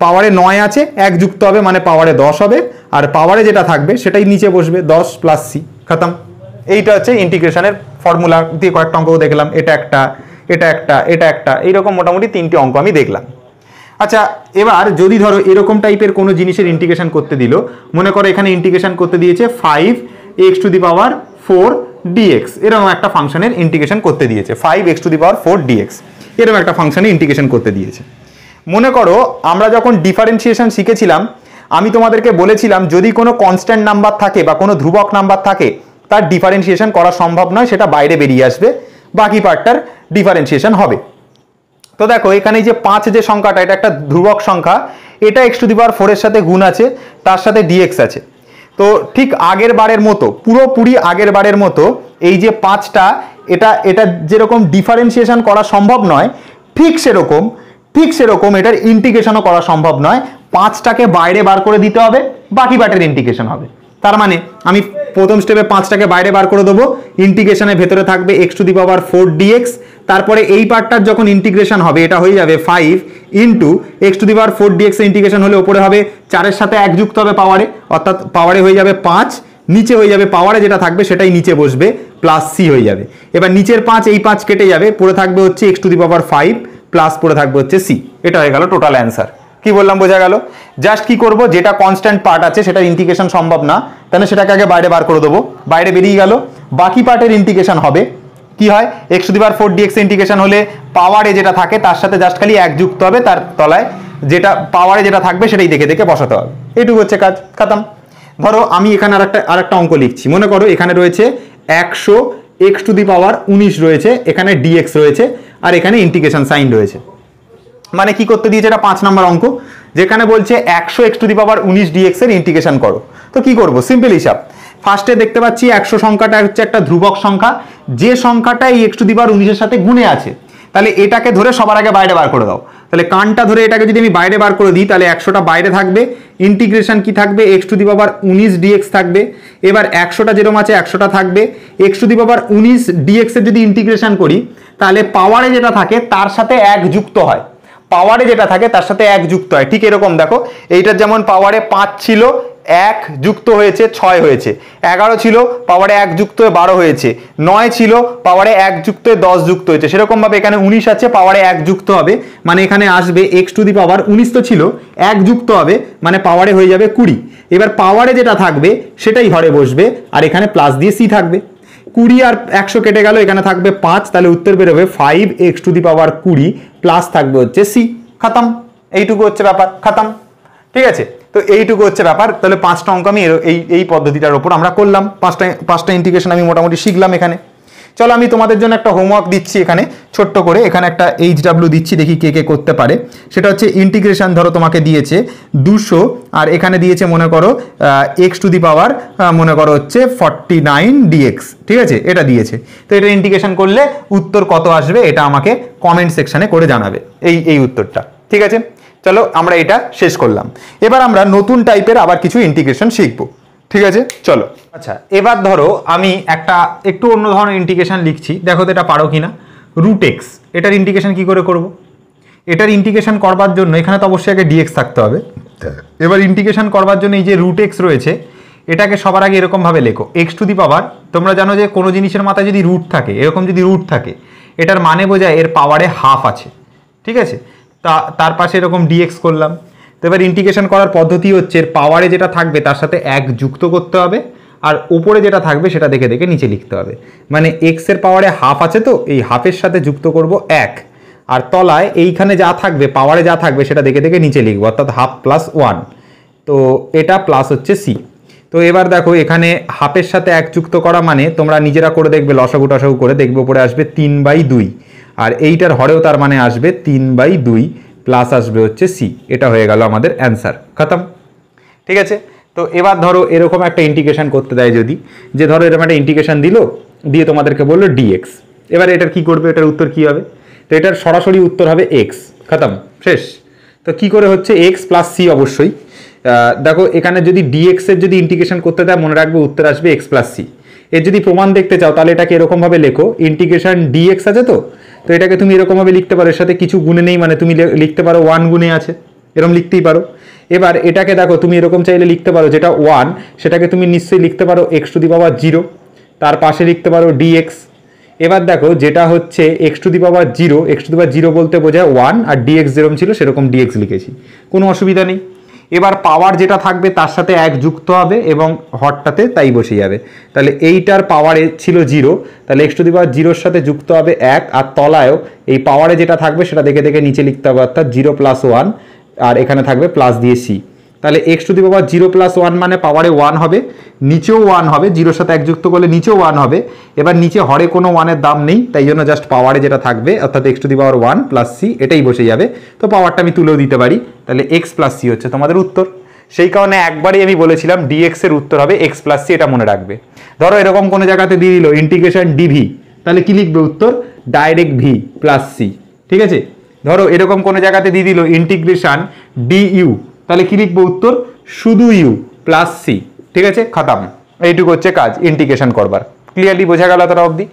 পাওয়ারে 9 আছে, 1 যুক্ত হবে মানে পাওয়ারে 10 হবে, আর পাওয়ারে যেটা থাকবে সেটাই নিচে বসবে, 10 প্লাস c, খতম। এইটা হচ্ছে ইন্টিগ্রেশনের ফর্মুলা দিয়ে কয়েকটা অঙ্ক দেখলাম, এটা একটা, এইরকম মোটামুটি 3টে অঙ্ক আমি দেখলাম। আচ্ছা, এবার যদি ধরো এরকম টাইপের কোনো জিনিসের ইন্টিগ্রেশন করতে দিল, মনে করো এখানে ইন্টিগ্রেশন করতে দিয়েছে 5x⁴ dx, এরকম একটা ফাংশনের ইন্টিগ্রেশন করতে দিয়েছে, 5x⁴ dx, এরকম একটা ফাংশনে ইন্টিগ্রেশন করতে দিয়েছে। মনে করো আমরা যখন ডিফারেন্সিয়েশন শিখেছিলাম, আমি তোমাদেরকে বলেছিলাম যদি কোনো কনস্ট্যান্ট নাম্বার থাকে বা কোনো ধ্রুবক নাম্বার থাকে, তার ডিফারেন্সিয়েশন করা সম্ভব নয়, সেটা বাইরে বেরিয়ে আসবে, বাকি পার্টটার ডিফারেন্সিয়েশন হবে। তো দেখো এখানে যে 5 যে সংখ্যাটা, এটা একটা ধ্রুবক সংখ্যা, এটা x⁴ এর সাথে গুণ আছে, তার সাথে dx আছে। তো ঠিক আগের বারের মতো, পুরোপুরি আগের বারের মতো, এই যে 5টা, এটা যেরকম ডিফারেন্সিয়েশন করা সম্ভব নয়, ঠিক সেরকম এটার ইন্টিগ্রেশনও করা সম্ভব নয়। 5টাকে বাইরে বার করে দিতে হবে, বাকি পার্টের ইন্টিগ্রেশন হবে। তার মানে আমি প্রথম স্টেপে 5টাকে বাইরে বার করে দেবো, ইন্টিগ্রেশনের ভেতরে থাকবে x⁴ dx, তারপরে এই পার্টটার যখন ইন্টিগ্রেশন হবে এটা হয়ে যাবে 5 ইন্টু x⁴ dx এর ইন্টিগ্রেশন হলে উপরে হবে 4-এর সাথে 1 যুক্ত হবে পাওয়ারে, অর্থাৎ পাওয়ারে হয়ে যাবে 5, নিচে হয়ে যাবে পাওয়ারে যেটা থাকবে সেটাই নিচে বসবে, প্লাস c হয়ে যাবে। এবার নিচের 5 এই 5 কেটে যাবে, পড়ে থাকবে হচ্ছে x⁵ প্লাস পড়ে থাকবে হচ্ছে c। এটা হয়ে গেল টোটাল অ্যান্সার। কি বললাম বোঝা গেল? জাস্ট কি করব, যেটা কনস্ট্যান্ট পার্ট আছে সেটার ইন্টিগ্রেশন সম্ভব না, তাহলে সেটাকে আগে বাইরে বার করে দেবো, বাইরে বেরিয়ে গেল। বাকি পার্টের ইন্টিগ্রেশন হবে কি হয়, x⁴ dx ইন্টিগ্রেশন হলে পাওয়ারে যেটা থাকে তার সাথে জাস্ট খালি 1 যুক্ত হবে, তার তলায় যেটা পাওয়ারে যেটা থাকবে সেটাই দেখে দেখে বসাতে হবে। এইটুকু হচ্ছে কাজ, খতম। ধরো আমি এখানে আরেকটা অঙ্ক লিখছি, মনে করো এখানে রয়েছে 100 x⁻19 রয়েছে, এখানে dx রয়েছে, আর এখানে ইন্টিগ্রেশন সাইন রয়েছে। মানে কি করতে দিয়েছে, এটা 5 নম্বর অঙ্ক, যেখানে বলছে 100 x⁻19 dx এর ইন্টিগ্রেশন করো। তো কি করব, সিম্পল হিসাব। ফার্স্টে দেখতে পাচ্ছি 100 সংখ্যাটা হচ্ছে একটা ধ্রুবক সংখ্যা, যে সংখ্যাটা এই x⁻19 এর সাথে গুণে আছে, তাহলে এটাকে ধরে সবার আগে বাইরে বার করে দাও। তাহলে কানটা ধরে এটাকে যদি আমি বাইরে বার করে দিই, তাহলে 100টা বাইরে থাকবে, ইন্টিগ্রেশন কি থাকবে, x⁻19 dx থাকবে। এবার 100টা যেরকম আছে 100টা থাকবে, x⁻19 dx এর যদি ইন্টিগ্রেশন করি তাহলে পাওয়ারে যেটা থাকে তার সাথে 1 যুক্ত হয়, পাওয়ারে যেটা থাকে তার সাথে 1 যুক্ত হয়। ঠিক এরকম দেখো, এইটার যেমন পাওয়ারে 5 ছিল, 1 যুক্ত হয়েছে 6 হয়েছে, 11 ছিল পাওয়ারে 1 যুক্ত হয়ে 12 হয়েছে, 9 ছিল পাওয়ারে 1 যুক্ত হয়ে 10 যুক্ত হয়েছে। সেরকম ভাবে এখানে 19 আছে, পাওয়ারে 1 যুক্ত হবে, মানে এখানে আসবে x⁻19 তো ছিল, 1 যুক্ত হবে মানে পাওয়ারে হয়ে যাবে 20। এবার পাওয়ারে যেটা থাকবে সেটাই ঘরে বসবে, আর এখানে প্লাস দিয়ে c থাকবে। 20 আর 100 কেটে গেল, এখানে থাকবে 5, তাহলে উত্তর বেরোবে 5x⁻20 প্লাস থাকবে হচ্ছে c। খতম, এইটুকু হচ্ছে ব্যাপার, খতম। ঠিক আছে, তো এইটুকু হচ্ছে ব্যাপার। তাহলে 5টা অঙ্ক আমি এই পদ্ধতিটার উপর আমরা করলাম, 5টা ইন্টিগ্রেশন আমি মোটামুটি শিখলাম এখানে। চলো আমি তোমাদের জন্য একটা হোমওয়ার্ক দিচ্ছি এখানে ছোট্ট করে, এখানে একটা HW দিচ্ছি, দেখি কে কে করতে পারে। সেটা হচ্ছে ইন্টিগ্রেশন, ধরো তোমাকে দিয়েছে 200, আর এখানে দিয়েছে মনে করো x⁻, মনে করো হচ্ছে 49 dx, ঠিক আছে, এটা দিয়েছে। তো এটা ইন্টিগ্রেশন করলে উত্তর কত আসবে এটা আমাকে কমেন্ট সেকশনে করে জানাবে, এই উত্তরটা। ঠিক আছে, চলো আমরা এটা শেষ করলাম। এবার আমরা নতুন টাইপের আবার কিছু ইন্টিগ্রেশন শিখবো। ঠিক আছে, চলো। আচ্ছা, এবার ধরো আমি একটা একটু অন্য ধরনের ইন্টিগ্রেশন লিখছি, দেখো তো এটা পারো কিনা। √x, এটার ইন্টিগ্রেশন কি করে করব? এটার ইন্টিগ্রেশন করবার জন্য এখানে তো অবশ্যই আগে dx থাকতে হবে। এবার ইন্টিগ্রেশন করবার জন্য এই যে √x রয়েছে, এটাকে সবার আগে এরকম ভাবে লেখো x⁻, তোমরা জানো যে কোনো জিনিসের মাথায় যদি রুট থাকে, এরকম যদি রুট থাকে, এটার মানে বোঝায় এর পাওয়ারে হাফ আছে। ঠিক আছে, তার পাশে এরকম dx করলাম। তো এবার ইন্টিগ্রেশন করার পদ্ধতি হচ্ছে এর পাওয়ারে যেটা থাকবে তার সাথে 1 যুক্ত করতে হবে, আর উপরে যেটা থাকবে সেটা দেখে দেখে নিচে লিখতে হবে। মানে x এর পাওয়ারে হাফ আছে, তো এই হাফের সাথে যুক্ত করব 1, আর তলায় এইখানে যা থাকবে পাওয়ারে যা থাকবে সেটা দেখে দেখে নিচে লিখবো, অর্থাৎ হাফ প্লাস 1, তো এটা প্লাস হচ্ছে c। তো এবার দেখো এখানে হাফের সাথে 1 যুক্ত করা মানে তোমরা নিজেরা করে দেখবে, লসাগু টসাগু করে দেখবে, উপরে আসবে 3/2, আর এইটার হরেও তার মানে আসবে 3/2 প্লাস আসবে হচ্ছে c। এটা হয়ে গেল আমাদের অ্যান্সার, খতম। ঠিক আছে, তো এবার ধরো এরকম একটা ইন্টিগ্রেশন করতে দেয় যদি, যে ধরো এরকম একটা ইন্টিগ্রেশন দিল, দিয়ে তোমাদেরকে বললো dx, এবার এটার কি করবে, এটার উত্তর কি হবে? তো এটার সরাসরি উত্তর হবে x, খতম, শেষ। তো কি করে হচ্ছে, x প্লাস c অবশ্যই। দেখো এখানে যদি dx এর যদি ইন্টিগ্রেশন করতে দেয়, মনে রাখবে উত্তর আসবে x প্লাস c। এর যদি প্রমাণ দেখতে চাও তাহলে এটাকে এরকমভাবে লেখো, ইন্টিগ্রেশন dx আছে, তো এটাকে তুমি এরকমভাবে লিখতে পারো, এর সাথে কিছু গুণে নেই, মানে তুমি লিখতে পারো 1 গুণে আছে, এরকম লিখতেই পারো। এবার এটাকে দেখো তুমি এরকম চাইলে লিখতে পারো, যেটা 1 সেটাকে তুমি নিশ্চয়ই লিখতে পারো x⁻0, তার পাশে লিখতে পারো dx। এবার দেখো যেটা হচ্ছে x⁻0 বলতে বোঝায় 1, আর dx যেরকম ছিল সেরকম dx লিখেছি, কোনো অসুবিধা নেই। এবার পাওয়ার যেটা থাকবে তার সাথে 1 যুক্ত হবে এবং হরটাতে তাই বসে যাবে। তাহলে এইটার পাওয়ারে ছিল 0, তাহলে x⁻0 এর সাথে যুক্ত হবে 1, আর তলায়ও এই পাওয়ারে যেটা থাকবে সেটা দেখে দেখে নিচে লিখতে হবে, অর্থাৎ 0 + 1, আর এখানে থাকবে প্লাস দিয়ে c। তাহলে x⁻0 + 1 মানে পাওয়ারে 1 হবে, নিচেও 1 হবে, 0 সাথে 1 যুক্ত করলে নিচেও 1 হবে। এবার নিচে হরে কোনো 1-এর দাম নেই, তাই জন্য জাস্ট পাওয়ারে যেটা থাকবে অর্থাৎ x⁻1 + c এটাই বসে যাবে। তো পাওয়ারটা আমি তুলেও দিতে পারি, তাহলে x + c হচ্ছে তোমাদের উত্তর। সেই কারণে একবারই আমি বলেছিলাম dx এর উত্তর হবে x + c, এটা মনে রাখবে। ধরো এরকম কোনো জায়গাতে দিয়ে দিল ইন্টিগ্রেশন dv, তাহলে কি লিখবে উত্তর, ডাইরেক্ট v + c। ঠিক আছে, ধরো এরকম কোনো জায়গাতে দিয়ে দিল ইন্টিগ্রেশন du, তাহলে কি লিখবো উত্তর? শুধু ইউ প্লাস সি। ঠিক আছে, খতম। এইটুকু হচ্ছে কাজ ইন্টিগ্রেশন করবার। ক্লিয়ারলি বোঝা গেল তারা অবধি?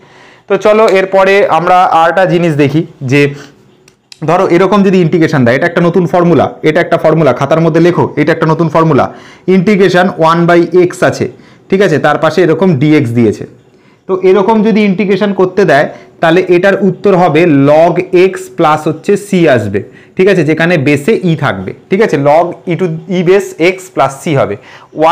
তো চলো এরপরে আমরা আরেকটা জিনিস দেখি যে ধরো এরকম যদি ইন্টিগ্রেশন দেয়, এটা একটা নতুন ফর্মুলা, এটা একটা ফর্মুলা খাতার মধ্যে লেখো, এটা একটা নতুন ফর্মুলা, ইন্টিগ্রেশন 1/x আছে, ঠিক আছে, তার পাশে এরকম dx দিয়েছে। তো এরকম যদি ইন্টিগ্রেশন করতে দেয় তাহলে এটার উত্তর হবে log x প্লাস হচ্ছে c আসবে, ঠিক আছে, যেখানে বেসে ই থাকবে। ঠিক আছে, log e টু ই বেস x প্লাস c হবে।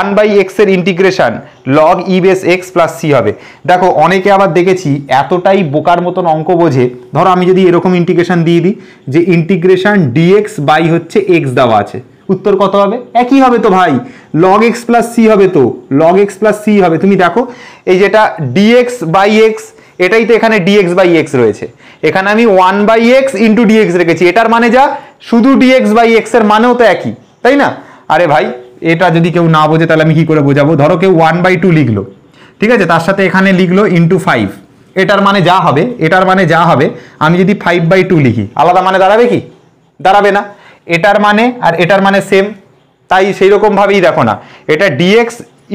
1/x এর integration log e base x plus c হবে। দেখো অনেকে আবার দেখেছি এতটাই বোকার মতন অঙ্ক বোঝে, ধরো আমি যদি এরকম ইন্টিগ্রেশন দিয়ে দিই যে ইন্টিগ্রেশন dx বাই হচ্ছে x দেওয়া আছে, উত্তর কত হবে? একই হবে তো ভাই, log x প্লাস c হবে, তো log x প্লাস c হবে। তুমি দেখো এই যেটা dx বাই x, এটাই তো এখানে dx বাই x রয়েছে, এখানে আমি 1/x ইন্টু dx রেখেছি, এটার মানে যা, শুধু dx বাই x এর মানেও তো একই, তাই না? আরে ভাই এটা যদি কেউ না বোঝে তাহলে আমি কি করে বোঝাবো? ধরো কেউ 1/2 লিখলো, ঠিক আছে, তার সাথে এখানে লিখলো ইন্টু 5, এটার মানে যা হবে, এটার মানে যা হবে, আমি যদি 5/2 লিখি আলাদা মানে দাঁড়াবে কি? দাঁড়াবে না। এটার মানে আর এটার মানে সেম, তাই সেই রকম ভাবেই দেখো না, এটা dx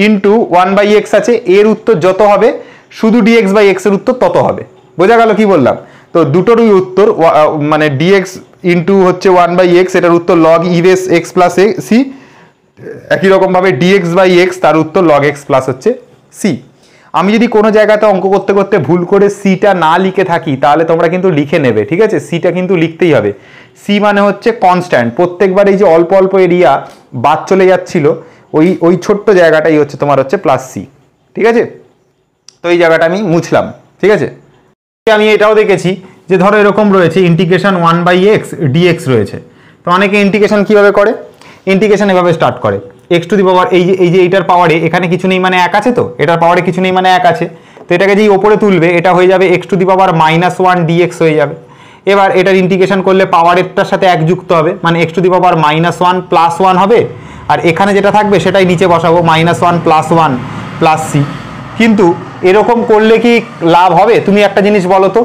ইন্টু 1/x আছে, এর উত্তর যত হবে শুধু dx বাই x এর উত্তর তত হবে। বোঝা গেল কি বললাম? তো দুটোরই উত্তর মানে dx ইন্টু হচ্ছে 1/x, এটার উত্তর log e base x plus c, একই রকম ভাবে dx বাই x তার উত্তর log x প্লাস হচ্ছে c। আমি যদি কোনো জায়গাতে অঙ্ক করতে করতে ভুল করে সিটা না লিখে থাকি তাহলে তোমরা কিন্তু লিখে নেবে, ঠিক আছে, সিটা কিন্তু লিখতেই হবে। সি মানে হচ্ছে কনস্ট্যান্ট, প্রত্যেকবার এই যে অল্প অল্প এরিয়া বাদ চলে যাচ্ছিল ওই ছোট্ট জায়গাটাই হচ্ছে তোমার হচ্ছে প্লাস সি, ঠিক আছে। তো এই জায়গাটা আমি মুছলাম, ঠিক আছে। আমি এটাও দেখেছি যে ধরো এরকম রয়েছে ইন্টিগ্রেশন 1/x dx রয়েছে, তো অনেকে ইন্টিগ্রেশন কিভাবে করে? ইন্টিগ্রেশন এভাবে স্টার্ট করে, x টু দি পাওয়ার এই যে এইটার পাওয়ারে এখানে কিছু নেই মানে 1 আছে, তো এটার পাওয়ারে কিছু নেই মানে 1 আছে, তো এটাকে যেই ওপরে তুলবে এটা হয়ে যাবে x two the power -1 dx হয়ে যাবে। এবার এটার ইন্টিগ্রেশন করলে পাওয়ারেরটার সাথে 1 যুক্ত হবে, মানে x two the power -1 plus 1 হবে, আর এখানে যেটা থাকবে সেটাই নিচে বসাবো, -1 প্লাস 1 প্লাস c। কিন্তু এরকম করলে কি লাভ হবে? তুমি একটা জিনিস বলো তো,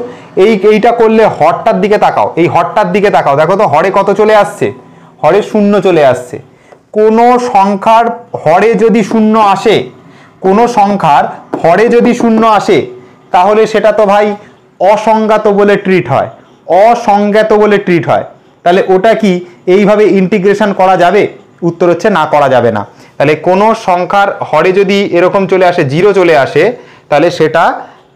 এইটা করলে হরটার দিকে তাকাও, এই হরটার দিকে তাকাও, দেখো তো হরে কত চলে আসছে? হরে 0 চলে আসছে। কোনো সংখ্যার হরে যদি 0 আসে, কোনো সংখ্যার হরে যদি 0 আসে তাহলে সেটা তো ভাই অসংজ্ঞাত বলে ট্রিট হয়, অসংজ্ঞাত বলে ট্রিট হয়। তাহলে ওটা কি এইভাবে ইন্টিগ্রেশন করা যাবে? উত্তর হচ্ছে না, করা যাবে না। তাহলে কোনো সংখ্যার হরে যদি এরকম চলে আসে, 0 চলে আসে, তাহলে সেটা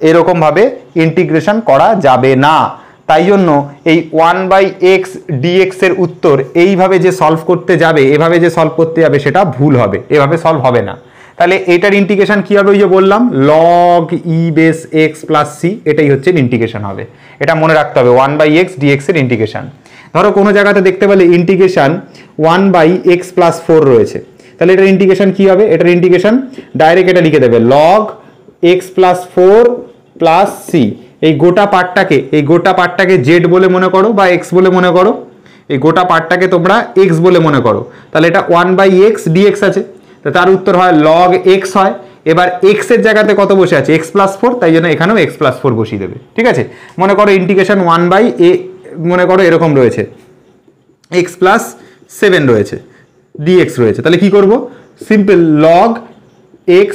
এরকম ভাবে ইন্টিগ্রেশন করা যাবে না। তাই জন্য এই 1/x dx এর উত্তর এইভাবে যে সলভ করতে যাবে, এভাবে যে সলভ করতে যাবে সেটা ভুল হবে, এভাবে সলভ হবে না। তাহলে এটার ইন্টিগ্রেশন কি হবে? ওই যে বললাম log e base x plus c, এটাই হচ্ছে ইন্টিগ্রেশন হবে। এটা মনে রাখতে হবে 1/x dx এর ইন্টিগ্রেশন। ধরো কোনো জায়গাতে দেখতে পেলে ইন্টিগ্রেশন 1/x প্লাস 4 রয়েছে, তাহলে এটার ইন্টিগ্রেশন কি হবে? এটার ইন্টিগ্রেশন ডাইরেক্ট এটা লিখে দেবে log x plus 4 plus c। এই গোটা পার্টটাকে z বলে মনে করো বা x বলে মনে করো, এই গোটা পার্টটাকে তোমরা x বলে মনে করো, তাহলে এটা 1/x dx আছে, তো তার উত্তর হয় log x হয়। এবার x এর জায়গাতে কত বসে আছে? x প্লাস 4, তাই জন্য এখানেও x প্লাস 4 বসিয়ে দেবে, ঠিক আছে। মনে করো ইন্টিগ্রেশন 1/a মনে করো এরকম রয়েছে, x প্লাস 7 রয়েছে, dx রয়েছে, তাহলে কি করব? Simple log x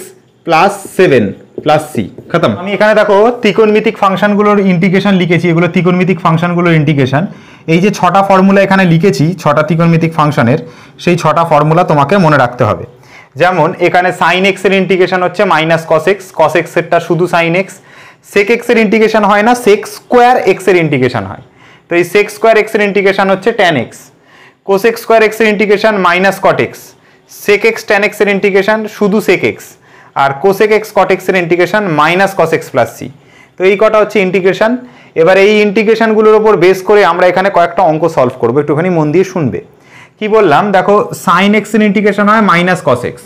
plus 7 plus c, খতম। আমি এখানে দেখো ত্রিকোণমিতিক ফাংশনগুলোর ইন্টিগ্রেশন লিখেছি, এগুলো ত্রিকোণমিতিক ফাংশনগুলোর ইন্টিগ্রেশন। এই যে 6টা ফর্মুলা এখানে লিখেছি, 6টা ত্রিকোণমিতিক ফাংশনের, সেই 6টা ফর্মুলা তোমাকে মনে রাখতে হবে। যেমন এখানে sin x এর ইন্টিগ্রেশন হচ্ছে -cos x, cos x এরটা শুধু sin x, sec x এর ইন্টিগ্রেশন হয় না, sec স্কয়ার x এর ইন্টিগ্রেশন হয়, তো এই sec স্কয়ার x এর ইন্টিগ্রেশন হচ্ছে tan x, cosec square x এর integration -cot x, sec x tan x এর ইন্টিগ্রেশন শুধু sec x, আর cosec x cot x এর integration -cos x plus c। তো এই কটা হচ্ছে ইন্টিগ্রেশন। এবার এই ইন্টিগ্রেশনগুলোর উপর বেস করে আমরা এখানে কয়েকটা অঙ্ক সলভ করবো, একটুখানি মন দিয়ে শুনবে। কি বললাম দেখো, sin x এর ইন্টিগ্রেশন হয় -cos x,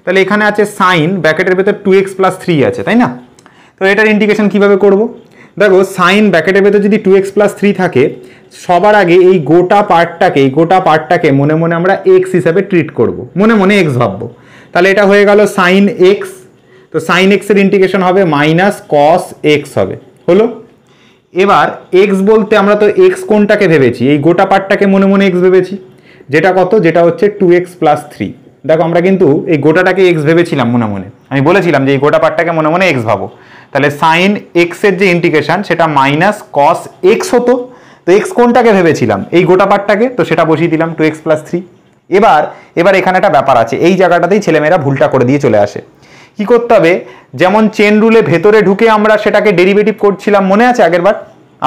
তাহলে এখানে আছে sin, ব্র্যাকেটের ভেতর 2x প্লাস 3 আছে, তাই না? তো এটার ইন্টিগ্রেশন কিভাবে করব? দেখো sin ব্র্যাকেটের ভেতর যদি 2x প্লাস 3 থাকে, সবার আগে এই গোটা পার্টটাকে মনে মনে আমরা x হিসাবে ট্রিট করব, মনে মনে x ভাববো। তাহলে এটা হয়ে গেল sin x, তো sin x এর ইন্টিগ্রেশন হবে -cos x হবে, হলো। এবার x বলতে আমরা তো x কোনটাকে ভেবেছি? এই গোটা পার্টটাকে মনে মনে x ভেবেছি, যেটা কত, যেটা হচ্ছে 2x প্লাস 3। দেখো আমরা কিন্তু এই গোটাটাকে এক্স ভেবেছিলাম মনে মনে, আমি বলেছিলাম যে এই গোটা পার্টটাকে মনে মনে এক্স ভাবো, তাহলে সাইন এক্স এর যে ইন্টিগ্রেশন সেটা মাইনাস কস এক্স হতো। তো এক্স কোনটাকে ভেবেছিলাম, এই গোটা পার্টটাকে, তো সেটা বসিয়ে দিলাম 2x প্লাস 3। এবার এখানে একটা ব্যাপার আছে, এই জায়গাটাতেই ছেলেমেয়েরা ভুলটা করে দিয়ে চলে আসে। কি করতে হবে, যেমন চেন রুলে ভেতরে ঢুকে আমরা সেটাকে ডেরিভেটিভ করছিলাম, মনে আছে আগেরবার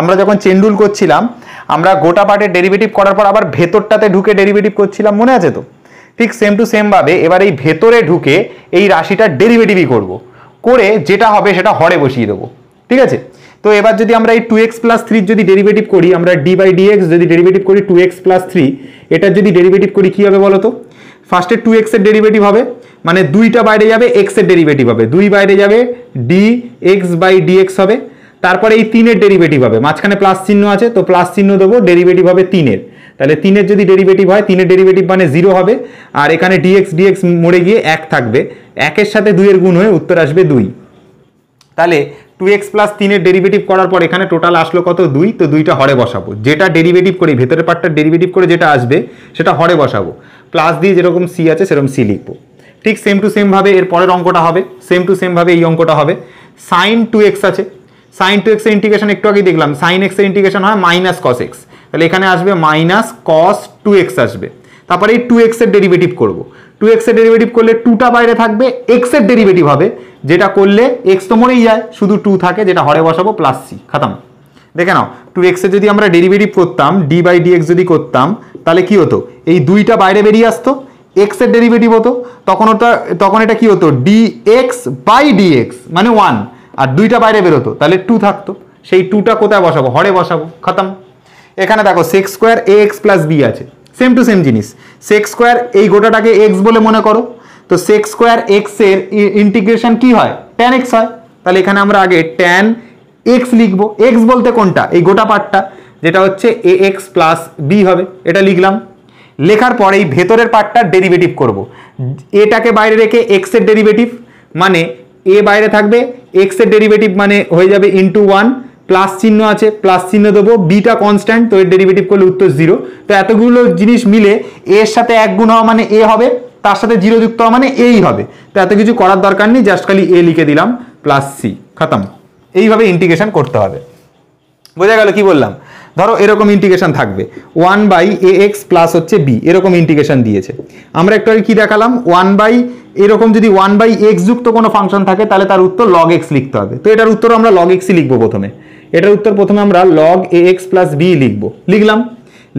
আমরা যখন চেন রুল করছিলাম আমরা গোটা পার্টের ডেরিভেটিভ করার পর আবার ভেতরটাতে ঢুকে ডেরিভেটিভ করছিলাম, মনে আছে তো? ঠিক সেম টু সেম ভাবে এবার এই ভেতরে ঢুকে এই রাশিটার ডেরিভেটিভই করব, করে যেটা হবে সেটা হরে বসিয়ে দেবো। ঠিক আছে, তো এবার যদি আমরা এই 2x প্লাস 3 যদি ডেরিভেটিভ করি, আমরা d বাই dx যদি ডেরিভেটিভ করি 2x প্লাস 3, এটার যদি ডেরিভেটিভ করি কি হবে বলো তো? ফার্স্টে 2x এর ডেরিভেটিভ হবে, মানে 2টা বাইরে যাবে, x এর ডেরিভেটিভ হবে, 2 বাইরে যাবে dx বাই dx হবে, তারপরে এই 3 এর ডেরিভেটিভ হবে, মাঝখানে প্লাস চিহ্ন আছে তো প্লাস চিহ্ন দেবো, ডেরিভেটিভ হবে 3 এর, তাহলে 3 এর যদি ডেরিভেটিভ হয় 3 এর ডেরিভেটিভ মানে 0 হবে, আর এখানে dx মরে গিয়ে 1 থাকবে, 1 এর সাথে 2 এর গুণ হয়ে উত্তর আসবে 2। তাহলে 2x প্লাস 3 এর ডেরিভেটিভ করার পর এখানে টোটাল আসলো কত, 2, তো 2টা হরে বসাবো, যেটা ডেরিভেটিভ করি ভেতরের পার্টটা ডেরিভেটিভ করে যেটা আসবে সেটা হরে বসাবো, প্লাস দিয়ে যেরকম c আছে সেরকম c লিখবো। ঠিক সেম টু সেম ভাবে এর পরের অঙ্কটা হবে, সেম টু সেম ভাবে এই অঙ্কটা হবে। সাইন 2x আছে, সাইন 2x এর ইন্টিগ্রেশন একটু আগে দেখলাম, সাইন x এর ইন্টিগ্রেশন হয় মাইনাস কস x, তাহলে এখানে আসবে মাইনাস কস 2x আসবে, তারপরে এই 2x এর ডেরিভেটিভ করব, 2x এর ডেরিভেটিভ করলে 2টা বাইরে থাকবে, x এর ডেরিভেটিভ হবে, যেটা করলে x তো মরেই যায়, শুধু 2 থাকে, যেটা হরে বসাবো প্লাস c, খতম। দেখে নাও 2x এর যদি আমরা ডেরিভেটিভ করতাম d বাই dx যদি করতাম তাহলে কি হতো, এই 2টা বাইরে বেরিয়ে আসতো, x এর ডেরিভেটিভ হতো, তখন এটা কি হতো dx বাই dx মানে 1, আর 2টা বাইরে বেরোতো তাহলে 2 থাকতো, সেই 2টা কোথায় বসাবো, হরে বসাবো, খতম। এখানে দেখো sec square ax plus b আছে, সেম টু সেম জিনিস, sec স্কয়ার এই গোটাটাকে x বলে মনে করো, তো sec স্কয়ার x এর ইন্টিগ্রেশন কি হয়, tan x হয়, তাহলে এখানে আমরা আগে tan x লিখবো, x বলতে কোনটা, এই গোটা পার্টটা, যেটা হচ্ছে ax প্লাস b হবে, এটা লিখলাম। লেখার পরে এই ভেতরের পার্টটার ডেরিভেটিভ করব, এটাকে বাইরে রেখে x এর ডেরিভেটিভ মানে a বাইরে থাকবে, x এর ডেরিভেটিভ মানে হয়ে যাবে ইন্টু 1, প্লাস চিহ্ন আছে প্লাস চিহ্ন দেবো, বিটা কনস্ট্যান্ট তো এর ডেরিভেটিভ করলে উত্তর 0। তো এতগুলো জিনিস মিলে এর সাথে 1 গুণ হওয়া মানে a হবে, তার সাথে 0 যুক্ত হওয়া মানে এই হবে, তো এত কিছু করার দরকার নেই, জাস্ট খালি a লিখে দিলাম প্লাস c, খতম। এইভাবে ইন্টিগ্রেশন করতে হবে, বোঝা গেল কি বললাম? ধরো এরকম ইন্টিগ্রেশন থাকবে 1 বাই ax প্লাস হচ্ছে b, এরকম ইন্টিগ্রেশন দিয়েছে, আমরা একটু আগে কি দেখালাম, 1 বাই এরকম যদি 1 বাই x যুক্ত কোনো ফাংশন থাকে তাহলে তার উত্তর log x লিখতে হবে, তো এটার উত্তর আমরা log x ই লিখবো প্রথমে, এটার উত্তর প্রথমে আমরা log ax প্লাস b লিখবো, লিখলাম।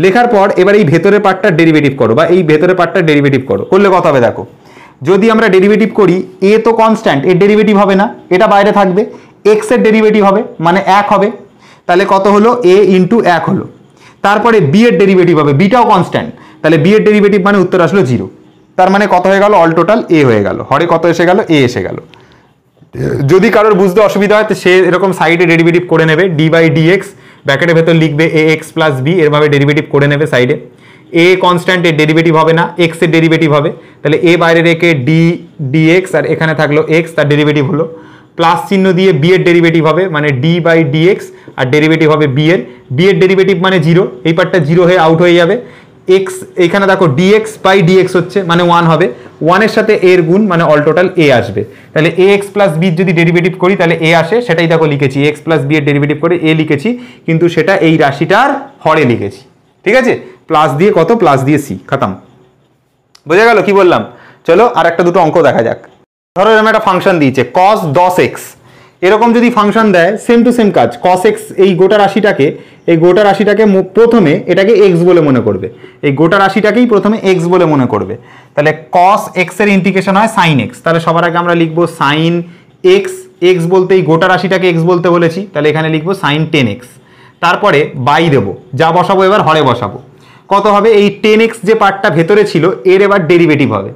লেখার পর এবার এই ভেতরের পার্টটা ডেরিভেটিভ করো, বা এই ভেতরের পার্টটা ডেরিভেটিভ করো, করলে কত হবে দেখো, যদি আমরা ডেরিভেটিভ করি a তো কনস্ট্যান্ট, এর ডেরিভেটিভ হবে না, এটা বাইরে থাকবে, x এর ডেরিভেটিভ হবে মানে 1 হবে, তাহলে কত হলো a ইন্টু 1 হলো, তারপরে b এর ডেরিভেটিভ হবে, বিটাও কনস্ট্যান্ট, তাহলে b এর ডেরিভেটিভ মানে উত্তর আসলো 0, তার মানে কত হয়ে গেল, অল টোটাল a হয়ে গেল, হরে কত এসে গেল, a এসে গেল। যদি কারোর বুঝতে অসুবিধা হয় তো সে এরকম সাইডে ডেরিভেটিভ করে নেবে, d বাই dx ব্র্যাকেটের ভেতর লিখবে ax প্লাস b, এরভাবে ডেরিভেটিভ করে নেবে সাইডে, a কনস্ট্যান্ট এর ডেরিভেটিভ হবে না, x এর ডেরিভেটিভ হবে, তাহলে a বাইরে রেখে d dx আর এখানে থাকলো x, তার ডেরিভেটিভ হলো, প্লাস চিহ্ন দিয়ে b এর ডেরিভেটিভ হবে মানে d বাই dx, আর ডেরিভেটিভ হবে b এর ডেরিভেটিভ মানে 0, এই পার্টটা 0 হয়ে আউট হয়ে যাবে, x এখানে দেখো dx বাই dx হচ্ছে মানে 1 হবে, 1 এর সাথে a এর গুণ মানে অল টোটাল a আসবে, তাহলে ax প্লাস b যদি ডেরিভেটিভ করি তাহলে a আসে, সেটাই দেখো লিখেছি, x প্লাস b এর ডেরিভেটিভ করে a লিখেছি, কিন্তু সেটা এই রাশিটার হরে লিখেছি, ঠিক আছে, প্লাস দিয়ে কত, প্লাস দিয়ে c, খতম। বোঝা গেল কি বললাম? চলো আর একটা দুটো অঙ্ক দেখা যাক। ধরো এরকম একটা ফাংশন দিয়েছে cos 10x, এরকম যদি ফাংশন দেয় সেম টু সেম কাজ, cos x এই গোটা রাশিটাকে প্রথমে এটাকে x বলে মনে করবে, এই গোটা রাশিটাকেই প্রথমে x বলে মনে করবে, তাহলে cos x এর ইন্টিগ্রেশন হয় sin x, তাহলে সবার আগে আমরা লিখবো sin x, x বলতে এই গোটা রাশিটাকে x বলতে বলেছি, তাহলে এখানে লিখবো sin 10x, তারপরে বাই দেবো, যা বসাবো এবার হরে বসাবো, কত হবে, এই 10x যে পার্টটা ভেতরে ছিল এর এবার ডেরিভেটিভ হবে,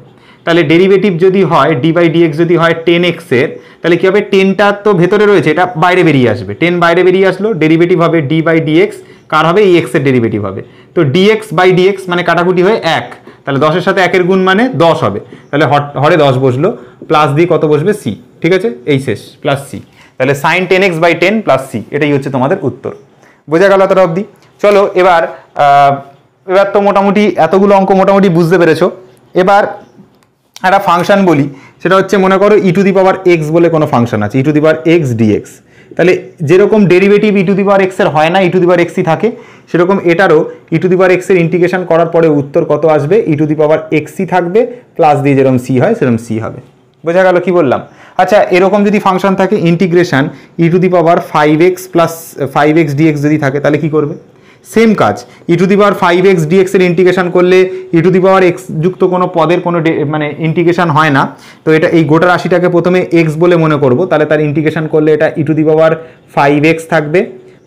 তাহলে ডেরিভেটিভ যদি হয় d বাই dx যদি হয় 10x এর, তাহলে কি হবে, 10টা তো ভেতরে রয়েছে, এটা বাইরে বেরিয়ে আসবে, 10 বাইরে বেরিয়ে আসলো, ডেরিভেটিভ হবে d বাই dx, কার হবে, এই x এর ডেরিভেটিভ হবে, তো dx বাই dx মানে কাটাকুটি হয়ে 1, তাহলে 10 এর সাথে 1 এর গুণ মানে 10 হবে, তাহলে হরে 10 বসলো, প্লাস দিয়ে কত বসবে c, ঠিক আছে, এই শেষ, প্লাস c, তাহলে sin 10x by 10 plus c, এটাই হচ্ছে তোমাদের উত্তর। বোঝা গেল এতটা অবধি? চলো এবার এবার তো মোটামুটি এতগুলো অঙ্ক মোটামুটি বুঝতে পেরেছো। এবার একটা ফাংশন বলি, সেটা হচ্ছে মনে করো ই টু দি পাওয়ার এক্স বলে কোনো ফাংশন আছে, e to the power x dx. তাহলে যেরকম derivative e to the power x এর হয় না, ই টু দি পাওয়ার এক্সই থাকে, সেরকম এটারও ই টু দি পাওয়ার এক্স এর ইন্টিগ্রেশন করার পরে উত্তর কত আসবে, ই টু দি পাওয়ার এক্সই থাকবে, প্লাস দিয়ে যেরকম সি হয় সেরকম সি হবে। বোঝা গেল কি বললাম? আচ্ছা, এরকম যদি ফাংশন থাকে integration e to the power 5x plus 5x dx যদি থাকে, তাহলে কি করবে? সেম কাজ, e to the power 5x dx এর ইন্টিগ্রেশন করলে e to the power x যুক্ত কোনো পদের কোনো মানে ইন্টিগ্রেশন হয় না। তো এটা এই গোটা রাশিটাকে প্রথমে এক্স বলে মনে করব, তাহলে তার ইন্টিগ্রেশন করলে এটা ই টু দি পাওয়ার 5x থাকবে,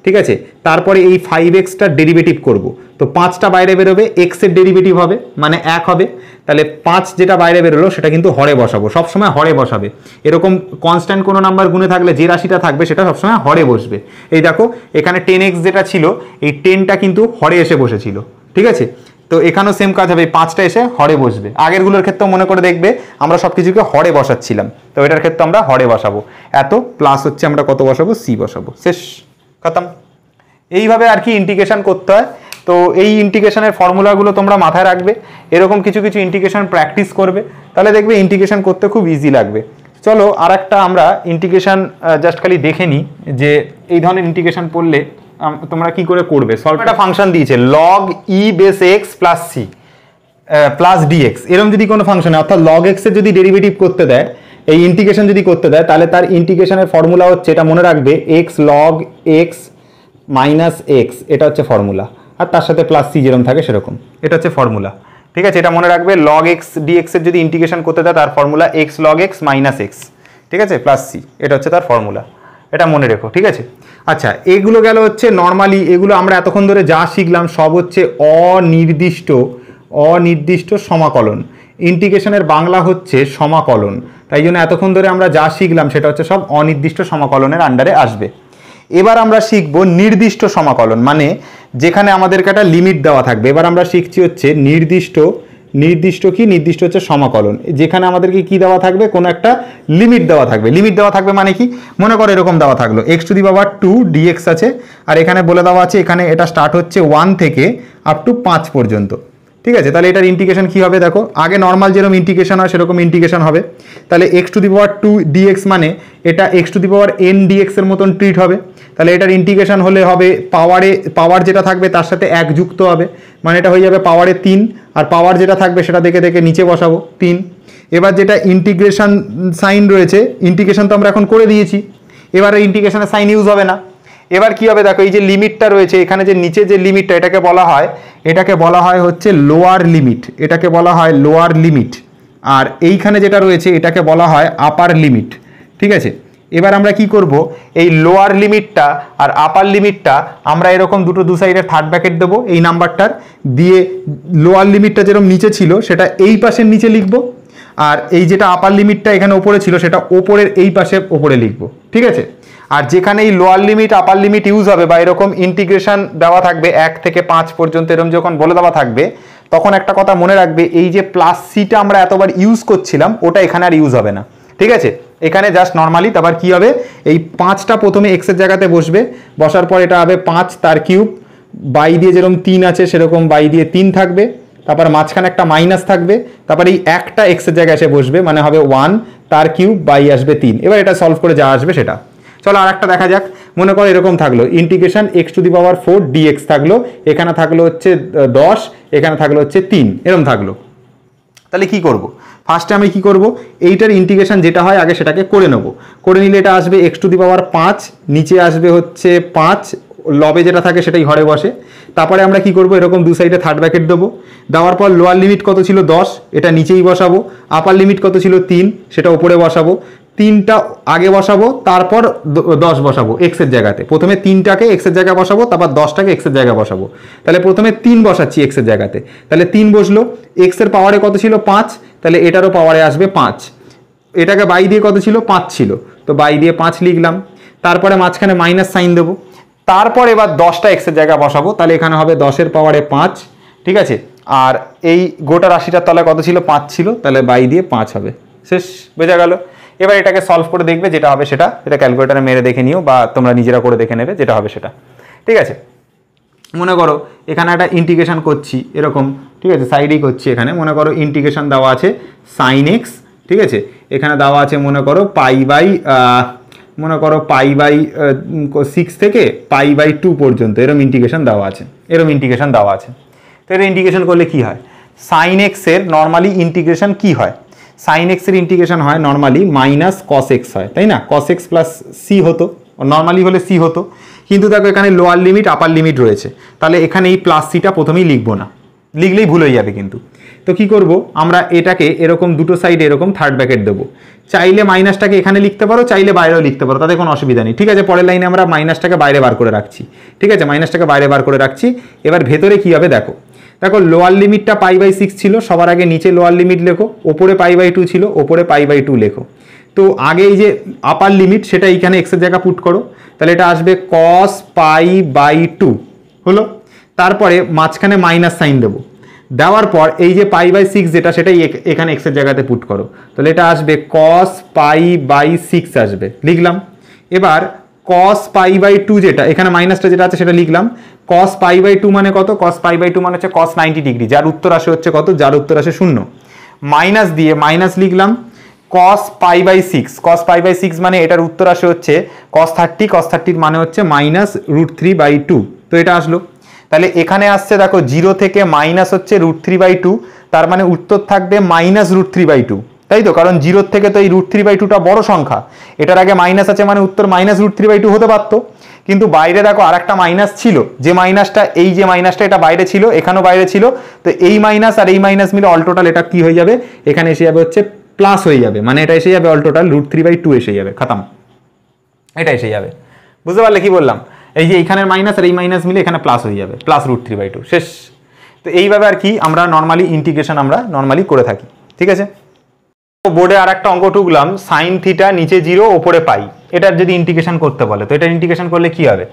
ঠিক আছে। তারপরে এই 5xটার ডেরিভেটিভ করব, তো 5টা বাইরে বেরোবে, x এর ডেরিভেটিভ হবে মানে 1 হবে, তাহলে 5 যেটা বাইরে বেরোলো সেটা কিন্তু হরে বসাবো, সবসময় হরে বসাবে। এরকম কনস্ট্যান্ট কোনো নাম্বার গুণে থাকলে যে রাশিটা থাকবে সেটা সবসময় হরে বসবে। এই দেখো এখানে 10x যেটা ছিল, এই 10টা কিন্তু হরে এসে বসেছিল, ঠিক আছে। তো এখানেও সেম কাজ হবে, 5টা এসে হরে বসবে। আগেরগুলোর ক্ষেত্রেও মনে করে দেখবে আমরা সব কিছুকে হরে বসাচ্ছিলাম, তো এটার ক্ষেত্রে আমরা হরে বসাবো, এত প্লাস হচ্ছে আমরা কত বসাবো, সি বসাবো, শেষ, খতম। এইভাবে আর কি ইন্টিগ্রেশন করতে হয়। তো এই ইন্টিগ্রেশনের ফর্মুলাগুলো তোমরা মাথায় রাখবে, এরকম কিছু কিছু ইন্টিগ্রেশন প্র্যাকটিস করবে, তাহলে দেখবে ইন্টিগ্রেশন করতে খুব ইজি লাগবে। চলো আর একটা আমরা ইন্টিগ্রেশন জাস্ট খালি দেখে নিই যে এই ধরনের ইন্টিগ্রেশন পড়লে তোমরা কি করে করবে। সলভ একটা ফাংশন দিয়েছে log e base x plus C plus dx, এরকম যদি কোনো ফাংশনে অর্থাৎ লগ এক্স এর যদি ডেরিভেটিভ করতে দেয়, এই ইন্টিগ্রেশন যদি করতে দেয়, তাহলে তার ইন্টিগ্রেশনের ফর্মুলা হচ্ছে, এটা মনে রাখবে, x log x minus x, এটা হচ্ছে ফর্মুলা, আর তার সাথে প্লাস সি যেরকম থাকে সেরকম, এটা হচ্ছে ফর্মুলা, ঠিক আছে। এটা মনে রাখবে, লগ এক্স ডিএক্স এর যদি ইন্টিগ্রেশন করতে দেয় তার formula x log x minus x, ঠিক আছে, প্লাস সি, এটা হচ্ছে তার ফর্মুলা, এটা মনে রেখো, ঠিক আছে। আচ্ছা, এগুলো গেল হচ্ছে নর্মালি, এগুলো আমরা এতক্ষণ ধরে যা শিখলাম সব হচ্ছে অনির্দিষ্ট সমাকলন। ইন্টিগ্রেশনের বাংলা হচ্ছে সমাকলন, তাই জন্য এতক্ষণ ধরে আমরা যা শিখলাম সেটা হচ্ছে সব অনির্দিষ্ট সমাকলনের আন্ডারে আসবে। এবার আমরা শিখব নির্দিষ্ট সমাকলন, মানে যেখানে আমাদেরকে একটা লিমিট দেওয়া থাকবে। এবার আমরা শিখছি হচ্ছে নির্দিষ্ট হচ্ছে সমাকলন, যেখানে আমাদেরকে কি দেওয়া থাকবে, কোনো একটা লিমিট দেওয়া থাকবে। লিমিট দেওয়া থাকবে মানে কি, মনে করো এরকম দেওয়া থাকলো x two the power 2 dx আছে, আর এখানে বলে দেওয়া আছে এখানে এটা স্টার্ট হচ্ছে 1 থেকে আপ টু 5 পর্যন্ত, ঠিক আছে। তাহলে এটার ইন্টিগ্রেশন কি হবে, দেখো আগে নর্মাল যেরকম ইন্টিগ্রেশন হয় সেরকম ইন্টিগ্রেশন হবে। তাহলে x two the power 2 dx মানে এটা x two the power n dx এর মতন ট্রিট হবে। তাহলে এটার ইন্টিগ্রেশন হলে হবে পাওয়ার যেটা থাকবে তার সাথে 1 যুক্ত হবে, মানে এটা হয়ে যাবে পাওয়ারে 3, আর পাওয়ার যেটা থাকবে সেটা দেখে দেখে নিচে বসাবো 3। এবার যেটা ইন্টিগ্রেশন সাইন রয়েছে, ইন্টিগ্রেশন তো আমরা এখন করে দিয়েছি, এবারে ইন্টিগ্রেশনের সাইন ইউজ হবে না। এবার কি হবে দেখো, এই যে লিমিটটা রয়েছে এখানে, যে নিচে যে লিমিটটা, এটাকে বলা হয় হচ্ছে লোয়ার লিমিট, এটাকে বলা হয় লোয়ার লিমিট, আর এইখানে যেটা রয়েছে এটাকে বলা হয় আপার লিমিট, ঠিক আছে। এবার আমরা কি করব, এই লোয়ার লিমিটটা আর আপার লিমিটটা আমরা এরকম দু সাইডে থার্ড ব্র্যাকেট দেবো এই নাম্বারটার দিয়ে, লোয়ার লিমিটটা যেরকম নিচে ছিল সেটা এই পাশের নিচে লিখবো, আর এই যেটা আপার লিমিটটা এখানে ওপরে ছিল সেটা ওপরের এই পাশে ওপরে লিখবো, ঠিক আছে। আর যেখানে এই lower limit upper limit use হবে বা এরকম ইন্টিগ্রেশন দেওয়া থাকবে 1 থেকে 5 পর্যন্ত এরকম যখন বলে দেওয়া থাকবে, তখন একটা কথা মনে রাখবে, এই যে প্লাস সিটা আমরা এতবার ইউজ করছিলাম ওটা এখানে আর ইউজ হবে না, ঠিক আছে। এখানে জাস্ট নর্মালি তারপর কি হবে, এই 5টা প্রথমে এক্স এর জায়গাতে বসবে, বসার পর এটা হবে 5 তার কিউব, বাই দিয়ে যেরকম 3 আছে সেরকম বাই দিয়ে 3 থাকবে, তারপর মাঝখানে একটা মাইনাস থাকবে, তারপর এই একটা এক্স এর জায়গায় এসে বসবে, মানে হবে 1 তার কিউব বাই আসবে 3। এবার এটা সলভ করে যা আসবে সেটা। চলো আর একটা দেখা যাক, মনে করো এরকম থাকলো integration x to the power 4 dx থাকলো, এখানে থাকলো হচ্ছে 10, এখানে থাকলো হচ্ছে 3, এরকম থাকলো। তাহলে কি করব, ফার্স্টে আমি কি করব, এইটার ইন্টিগ্রেশন যেটা হয় আগে সেটাকে করে নেব, করে নিলে এটা আসবে এক্স টু দি পাওয়ার 5, নিচে আসবে হচ্ছে 5, লবে যেটা থাকে সেটাই ঘরে বসে। তারপরে আমরা কি করব, এরকম দু সাইডে থার্ড ব্র্যাকেট দেবো, দেওয়ার পর লোয়ার লিমিট কত ছিল 10, এটা নিচেই বসাবো, আপার লিমিট কত ছিল 3, সেটা উপরে বসাবো, 3টা আগে বসাবো, তারপর 10 বসাবো এক্স এর জায়গাতে, প্রথমে 3টাকে এক্স এর জায়গায় বসাবো, তারপর 10টাকে এক্স এর জায়গায় বসাবো। তাহলে প্রথমে 3 বসাচ্ছি এক্স এর জায়গাতে, তাহলে 3 বসলো, এক্স এর পাওয়ারে কত ছিল 5, তাহলে এটারও পাওয়ারে আসবে 5, এটাকে বাই দিয়ে কত ছিল 5 ছিল, তো বাই দিয়ে 5 লিখলাম, তারপরে মাঝখানে মাইনাস সাইন দেবো, তারপর এবার 10টা এক্স এর জায়গায় বসাবো, তাহলে এখানে হবে 10 এর পাওয়ারে 5, ঠিক আছে। আর এই গোটা রাশিটার তলায় কত ছিল 5 ছিল, তাহলে বাই দিয়ে 5 হবে, শেষ, বোঝা গেল। এবার এটাকে সলভ করে দেখবে, যেটা হবে সেটা, এটা ক্যালকুলেটারে মেরে দেখে নিও বা তোমরা নিজেরা করে দেখে নেবে, যেটা হবে সেটা, ঠিক আছে। মনে করো এখানে একটা ইন্টিগ্রেশন করছি এরকম, ঠিক আছে, সাইডেই করছি, এখানে মনে করো ইন্টিগ্রেশন দেওয়া আছে সাইন এক্স, ঠিক আছে, এখানে দেওয়া আছে মনে করো পাই বাই 6 থেকে পাই বাই 2 পর্যন্ত এরকম ইন্টিগ্রেশন দেওয়া আছে, তো এটা ইন্টিগ্রেশন করলে কি হয়, সাইন এক্সের নর্মালি ইন্টিগ্রেশন কি হয়, সাইন এক্সের ইন্টিগ্রেশন হয় নর্মালি মাইনাস কস এক্স হয়, তাই না, কস এক্স প্লাস সি হতো, নর্মালি হলে সি হতো, কিন্তু দেখো এখানে লোয়ার লিমিট আপার লিমিট রয়েছে, তাহলে এখানে এই প্লাস সিটা প্রথমেই লিখবো না, লিখলেই ভুল হয়ে যাবে কিন্তু। তো কি করব, আমরা এটাকে এরকম দুটো সাইডে এরকম থার্ড ব্র্যাকেট দেবো, চাইলে মাইনাসটাকে এখানে লিখতে পারো, চাইলে বাইরেও লিখতে পারো, তাতে কোনো অসুবিধা নেই, ঠিক আছে। পরের লাইনে আমরা মাইনাসটাকে বাইরে বার করে রাখছি, ঠিক আছে, মাইনাসটাকে বাইরে বার করে রাখছি। এবার ভেতরে কি হবে দেখো, লোয়ার লিমিটটা পাই বাই 6 ছিল, সবার আগে নিচে লোয়ার লিমিট লেখো, ওপরে পাই বাই 2 ছিল, ওপরে পাই বাই 2 লেখো। তো আগে এই যে আপার লিমিট সেটা এইখানে এক্সের জায়গা পুট করো, তাহলে এটা আসবে কস পাই বাই 2 হলো, তারপরে মাঝখানে মাইনাস সাইন দেবো, দেওয়ার পর এই যে পাই বাই 6 যেটা সেটাই এখানে এক্সের জায়গাতে পুট করো, তাহলে এটা আসবে কস পাই বাই 6 আসবে, লিখলাম। এবার কস পাই বাই 2 যেটা এখানে মাইনাসটা যেটা আছে সেটা লিখলাম, কস পাই বাই 2 মানে কত, কস পাই বাই 2 মানে হচ্ছে কস 90 ডিগ্রি, যার উত্তর আসে হচ্ছে কত, যার উত্তর আসে 0, মাইনাস দিয়ে মাইনাস লিখলাম কস pi by 6, cos pi by 6 মানে এটার উত্তর আসে হচ্ছে কস 30, কস 30 মানে হচ্ছে মাইনাস √3/2, তো এটা আসলো। তাহলে এখানে আসছে দেখো 0 থেকে মাইনাস হচ্ছে √3/2, তার মানে উত্তর থাকবে মাইনাস √3/2, তাই তো, কারণ 0 থেকে তো এই √3/2টা বড় সংখ্যা, এটার আগে মাইনাস আছে মানে উত্তর মাইনাস √3/2 হতে পারতো, কিন্তু বাইরে দেখো আর একটা মাইনাস ছিল, যে মাইনাসটা এই যে মাইনাসটা এটা বাইরে ছিল, এখানেও বাইরে ছিল, তো এই মাইনাস আর এই মাইনাস মিলে অল টোটাল এটা কি হয়ে যাবে, এখানে এসে যাবে হচ্ছে প্লাস হয়ে যাবে, মানে এটা এসে যাবে অল টোটাল √3/2 এসে যাবে, খতম, এটা এসে যাবে, বুঝতে পারলে কি বললাম, এই যে এইখানের মাইনাস আর এই মাইনাস মিলে এখানে প্লাস হয়ে যাবে, প্লাস √3/2 শেষ। তো এইভাবে আর কি আমরা নর্মালি ইন্টিগ্রেশন আমরা নর্মালি করে থাকি, ঠিক আছে। বোর্ডে আর একটা অঙ্ক টুকলাম, সাইন থিটা নিচে 0 ওপরে পাই, এটার যদি ইন্টিগ্রেশন করতে বলে তো এটা ইন্টিগ্রেশন করলে কি হবে,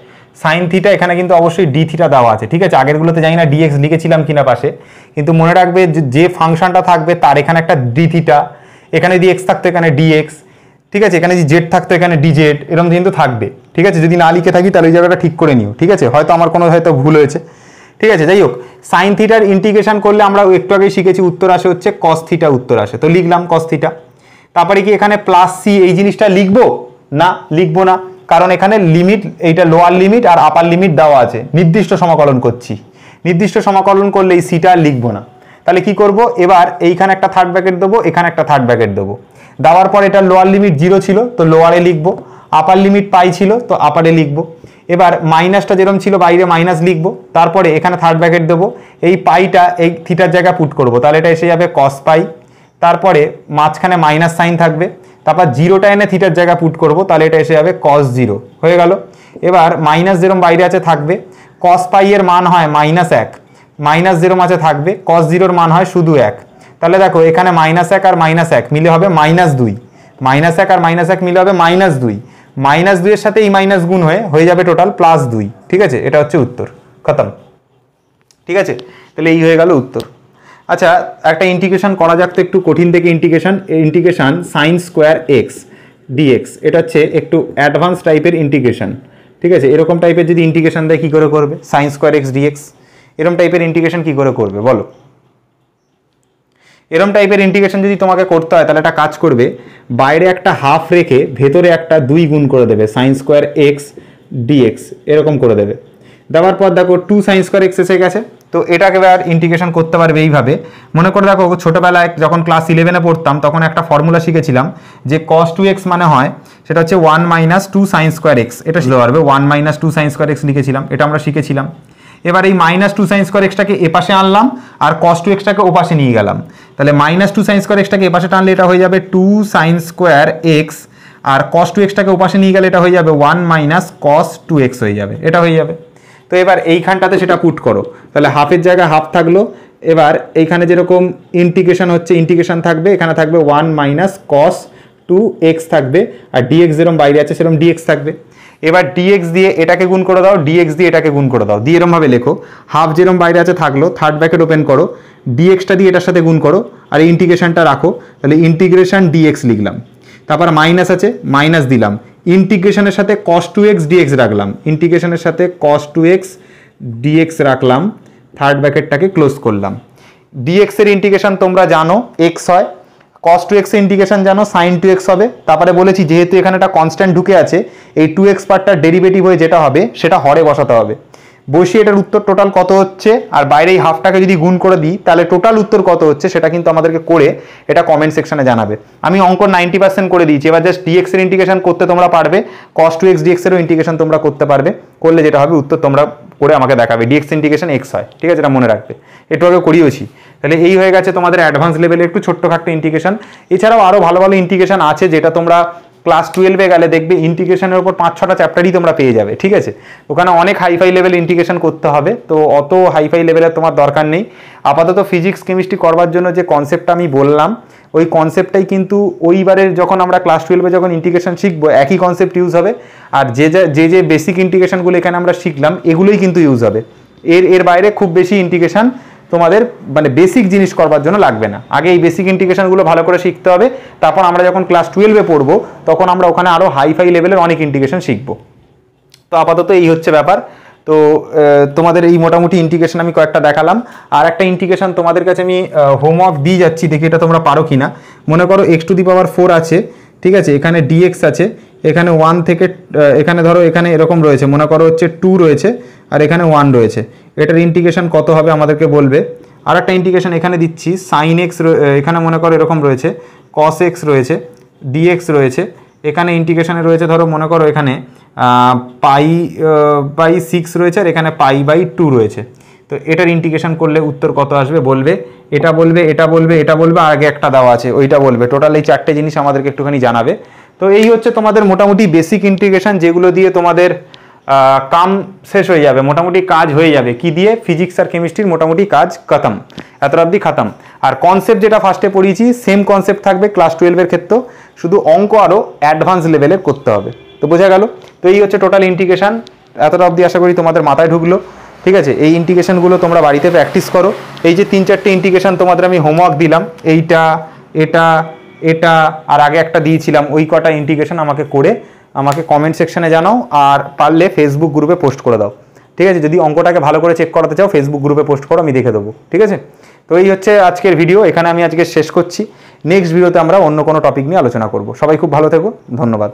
সাইন থিটা এখানে কিন্তু অবশ্যই ডি থিটা দেওয়া আছে, ঠিক আছে, আগেরগুলোতে জানি না ডিএক্স লিখেছিলাম কিনা পাশে, কিন্তু মনে রাখবে যে ফাংশনটা থাকবে তার এখানে একটা ডি থিটা, এখানে যদি এক্স থাকতো এখানে ডিএক্স, ঠিক আছে, এখানে যদি জেড থাকতো এখানে ডিজেড, এরকম কিন্তু থাকবে, ঠিক আছে, যদি না লিখে থাকি তাহলে ওই জায়গাটা ঠিক করে নিও, ঠিক আছে, হয়তো আমার কোনো হয়তো ভুল হয়েছে, ঠিক আছে। যাই হোক, সাইন থিটার ইন্টিগ্রেশন করলে আমরা একটু আগেই শিখেছি উত্তর আসে হচ্ছে কস থিটা, উত্তর আসে, তো লিখলাম কস থিটা। তারপরে কি এখানে প্লাস সি এই জিনিসটা লিখবো না, লিখবো না, কারণ এখানে লিমিট এইটা লোয়ার লিমিট আর আপার লিমিট দেওয়া আছে, নির্দিষ্ট সমাকলন করছি, নির্দিষ্ট সমাকলন করলে এই সিটা লিখবো না, তাহলে কি করব, এবার এইখানে একটা থার্ড ব্র্যাকেট দেবো, এখানে একটা থার্ড ব্র্যাকেট দেবো, দেওয়ার পর এটা লোয়ার লিমিট 0 ছিল তো লোয়ারে লিখবো, আপার লিমিট পাই ছিল তো আপারে লিখবো, এবার মাইনাসটা যেরকম ছিল বাইরে মাইনাস লিখবো, তারপরে এখানে থার্ড ব্র্যাকেট দেবো, এই পাইটা এই থিটার জায়গায় পুট করবো, তাহলে এটা এসে যাবে কস পাই, তারপরে মাঝখানে মাইনাস সাইন থাকবে, তারপর 0টা এনে থিটার জায়গায় পুট করবো, তাহলে এটা এসে যাবে কস 0 হয়ে গেল। এবার মাইনাস যেরকম বাইরে আছে থাকবে, কস পাই এর মান হয় -1, মাইনাস যেরকম আছে থাকবে, কস 0-র মান হয় শুধু 1, তাহলে দেখো এখানে -1 আর -1 মিলে হবে -2, -1 আর -1 মিলে হবে -2, -2 এর সাথে এই মাইনাস গুণ হয়ে যাবে টোটাল +2, ঠিক আছে, এটা হচ্ছে উত্তর, খতম, ঠিক আছে। তাহলে এই হয়ে গেল উত্তর। আচ্ছা, একটা ইন্টিগ্রেশন করা যাক তো, একটু কঠিন থেকে integration sine square x dx, এটা হচ্ছে একটু অ্যাডভান্স টাইপের ইন্টিগ্রেশন, ঠিক আছে, এরকম টাইপের যদি ইন্টিগ্রেশন দেয় কী করে করবে, সাইন স্কোয়ার এক্স ডিএক্স এরকম টাইপের ইন্টিগ্রেশন কী করে করবে বলো, এরকম টাইপের ইন্টিগ্রেশন যদি তোমাকে করতে হয় তাহলে একটা কাজ করবে, বাইরে একটা হাফ রেখে ভেতরে একটা 2 গুণ করে দেবে, সাইন স্কোয়ার এক্স ডিএক্স এরকম করে দেবে, দেওয়ার পর দেখো 2 সাইন স্কোয়ার এক্স এসে গেছে, তো এটাকে এবার ইন্টিগ্রেশন করতে পারবে এইভাবে। মনে করে দেখো ছোটোবেলায় যখন ক্লাস 11-এ পড়তাম তখন একটা ফর্মুলা শিখেছিলাম যে cos 2x মানে হয় সেটা হচ্ছে 1 - 2 সাইন স্কোয়ার এক্স, এটা শিখতে পারবে, 1 - 2 সাইন স্কোয়ার এক্স লিখেছিলাম, এটা আমরা শিখেছিলাম। এবার এই -2 সাইন স্কোয়ার এক্সটাকে এপাশে আনলাম আর cos 2x-টাকে ওপাশে নিয়ে গেলাম, তাহলে -2 সাইন স্কোয়ার এক্সটাকে এপাশে টানলে এটা হয়ে যাবে 2 সাইন স্কোয়ার এক্স, আর cos 2x-টাকে ওপাশে নিয়ে গেলে এটা হয়ে যাবে 1 - cos 2x হয়ে যাবে, এটা হয়ে যাবে। তো এবার এইখানটাতে সেটা পুট করো, তাহলে হাফের জায়গায় হাফ থাকলো, এবার এইখানে যেরকম ইন্টিগ্রেশন হচ্ছে ইন্টিগ্রেশন থাকবে, এখানে থাকবে 1 - cos 2x থাকবে, আর dx যেরকম বাইরে আছে সেরকম dx থাকবে। এবার dx দিয়ে এটাকে গুণ করে দাও, dx দিয়ে এটাকে গুণ করে দাও, দিয়ে এরমভাবে লেখো, হাফ যেরকম বাইরে আছে থাকলো, থার্ড ব্র্যাকেট ওপেন করো, dxটা দিয়ে এটার সাথে গুণ করো, আর এই ইন্টিগ্রেশনটা রাখো, তাহলে ইন্টিগ্রেশন dx লিখলাম, তারপর মাইনাস আছে মাইনাস দিলাম, ইন্টিগ্রেশনের সাথে cos 2x dx রাখলাম, ইন্টিগ্রেশনের সাথে cos 2x ডিএক্স রাখলাম, থার্ড ব্র্যাকেটটাকে ক্লোজ করলাম। ডিএক্স এর ইন্টিগ্রেশন তোমরা জানো এক্স হয়, cos 2x এর ইন্টিগ্রেশন জানো sin 2x হবে। তারপরে বলেছি যেহেতু এখানে একটা কনস্ট্যান্ট ঢুকে আছে, এই 2x পার্টটার ডেরিভেটিভ হয়ে যেটা হবে সেটা হরে বসাতে হবে। বসিয়ে এটার উত্তর টোটাল কত হচ্ছে, আর বাইরে এই হাফটাকে যদি গুণ করে দিই তাহলে টোটাল উত্তর কত হচ্ছে সেটা কিন্তু আমাদেরকে করে এটা কমেন্ট সেকশনে জানাবে। আমি অঙ্ক 90% করে দিয়েছি, এবার জাস্ট ডিএক্স এর ইন্টিগ্রেশন করতে তোমরা পারবে, cos 2x dx এরও ইন্টিগ্রেশন তোমরা করতে পারবে, করলে যেটা হবে উত্তর তোমরা করে আমাকে দেখাবে। ডিএক্স ইন্টিগ্রেশন এক্স হয়, ঠিক আছে, এটা মনে রাখবে, একটু আগে করিয়েছি। তাহলে এই হয়ে গেছে তোমাদের অ্যাডভান্স লেভেলের একটু ছোট্টখাট্টো ইন্টিগ্রেশন। এছাড়াও আরও ভালো ভালো ইন্টিগ্রেশন আছে যেটা তোমরা ক্লাস 12-এ গেলে দেখবে ইন্টিগ্রেশনের উপর 5-6টা চ্যাপ্টারই তোমরা পেয়ে যাবে, ঠিক আছে। ওখানে অনেক হাইফাই লেভেল ইন্টিগ্রেশন করতে হবে, তো অত হাইফাই লেভেলের তোমার দরকার নেই। আপাতত ফিজিক্স কেমিস্ট্রি করবার জন্য যে কনসেপ্টটা আমি বললাম ওই কনসেপ্টটাই কিন্তু ওইবারের যখন আমরা ক্লাস 12-এ যখন ইন্টিগ্রেশন শিখবো একই কনসেপ্ট ইউজ হবে, আর যে বেসিক ইন্টিগ্রেশনগুলো এখানে আমরা শিখলাম এগুলোই কিন্তু ইউজ হবে। এর বাইরে খুব বেশি ইন্টিগ্রেশন তোমাদের মানে বেসিক জিনিস করবার জন্য লাগবে না। আগে এই বেসিক ইন্টিগ্রেশনগুলো ভালো করে শিখতে হবে, তারপর আমরা যখন ক্লাস 12-এ পড়বো তখন আমরা ওখানে আরও হাইফাই লেভেলের অনেক ইন্টিগ্রেশন শিখবো। তো আপাতত এই হচ্ছে ব্যাপার। তো তোমাদের এই মোটামুটি ইন্টিগ্রেশন আমি কয়েকটা দেখালাম। আর একটা ইন্টিগ্রেশন তোমাদের কাছে আমি হোমওয়ার্ক দিয়ে যাচ্ছি, দেখি এটা তোমরা পারো কি না। মনে করো x⁴ আছে, ঠিক আছে, এখানে dx আছে, এখানে 1 থেকে এখানে ধরো এখানে এরকম রয়েছে, মনে করো হচ্ছে 2 রয়েছে আর এখানে 1 রয়েছে, এটার ইন্টিগ্রেশন কত হবে আমাদেরকে বলবে। আর একটা ইন্টিগ্রেশন এখানে দিচ্ছি sin x, এখানে মনে করো এরকম রয়েছে, cos x রয়েছে, dx রয়েছে, এখানে ইন্টিগ্রেশনে রয়েছে ধরো মনে করো এখানে π/6 রয়েছে আর এখানে π/2 রয়েছে। তো এটার ইন্টিগ্রেশন করলে উত্তর কত আসবে বলবে, এটা বলবে, এটা বলবে, এটা বলবে, আর আগে একটা দেওয়া আছে ওইটা বলবে। টোটাল এই 4টে জিনিস আমাদেরকে একটুখানি জানাবে। তো এই হচ্ছে তোমাদের মোটামুটি বেসিক ইন্টিগ্রেশন, যেগুলো দিয়ে তোমাদের কাম শেষ হয়ে যাবে, মোটামুটি কাজ হয়ে যাবে। কি দিয়ে? ফিজিক্স আর কেমিস্ট্রির মোটামুটি কাজ খতম, এত অবধি খতম। আর কনসেপ্ট যেটা ফার্স্টে পড়িয়েছি সেম কনসেপ্ট থাকবে ক্লাস 12-এর ক্ষেত্রেও, শুধু অঙ্ক আরও অ্যাডভান্স লেভেলের করতে হবে। তো বোঝা গেল? তো এই হচ্ছে টোটাল ইন্টিগ্রেশন, এতটা অবধি আশা করি তোমাদের মাথায় ঢুকলো, ঠিক আছে। এই ইন্টিগ্রেশনগুলো তোমরা বাড়িতে প্র্যাকটিস করো। এই যে 3-4টে ইন্টিগ্রেশন তোমাদের আমি হোমওয়ার্ক দিলাম, এইটা, এটা, এটা আর আগে একটা দিয়েছিলাম, ওই কটা ইন্টিগ্রেশন আমাকে করে আমাকে কমেন্ট সেকশনে জানাও, আর পারলে ফেসবুক গ্রুপে পোস্ট করে দাও, ঠিক আছে। যদি অঙ্কটাকে ভালো করে চেক করাতে চাও ফেসবুক গ্রুপে পোস্ট করো, আমি দেখে দেবো, ঠিক আছে। তো এই হচ্ছে আজকের ভিডিও, এখানে আমি আজকে শেষ করছি। নেক্সট ভিডিওতে আমরা অন্য কোনো টপিক নিয়ে আলোচনা করব। সবাই খুব ভালো থেকো, ধন্যবাদ।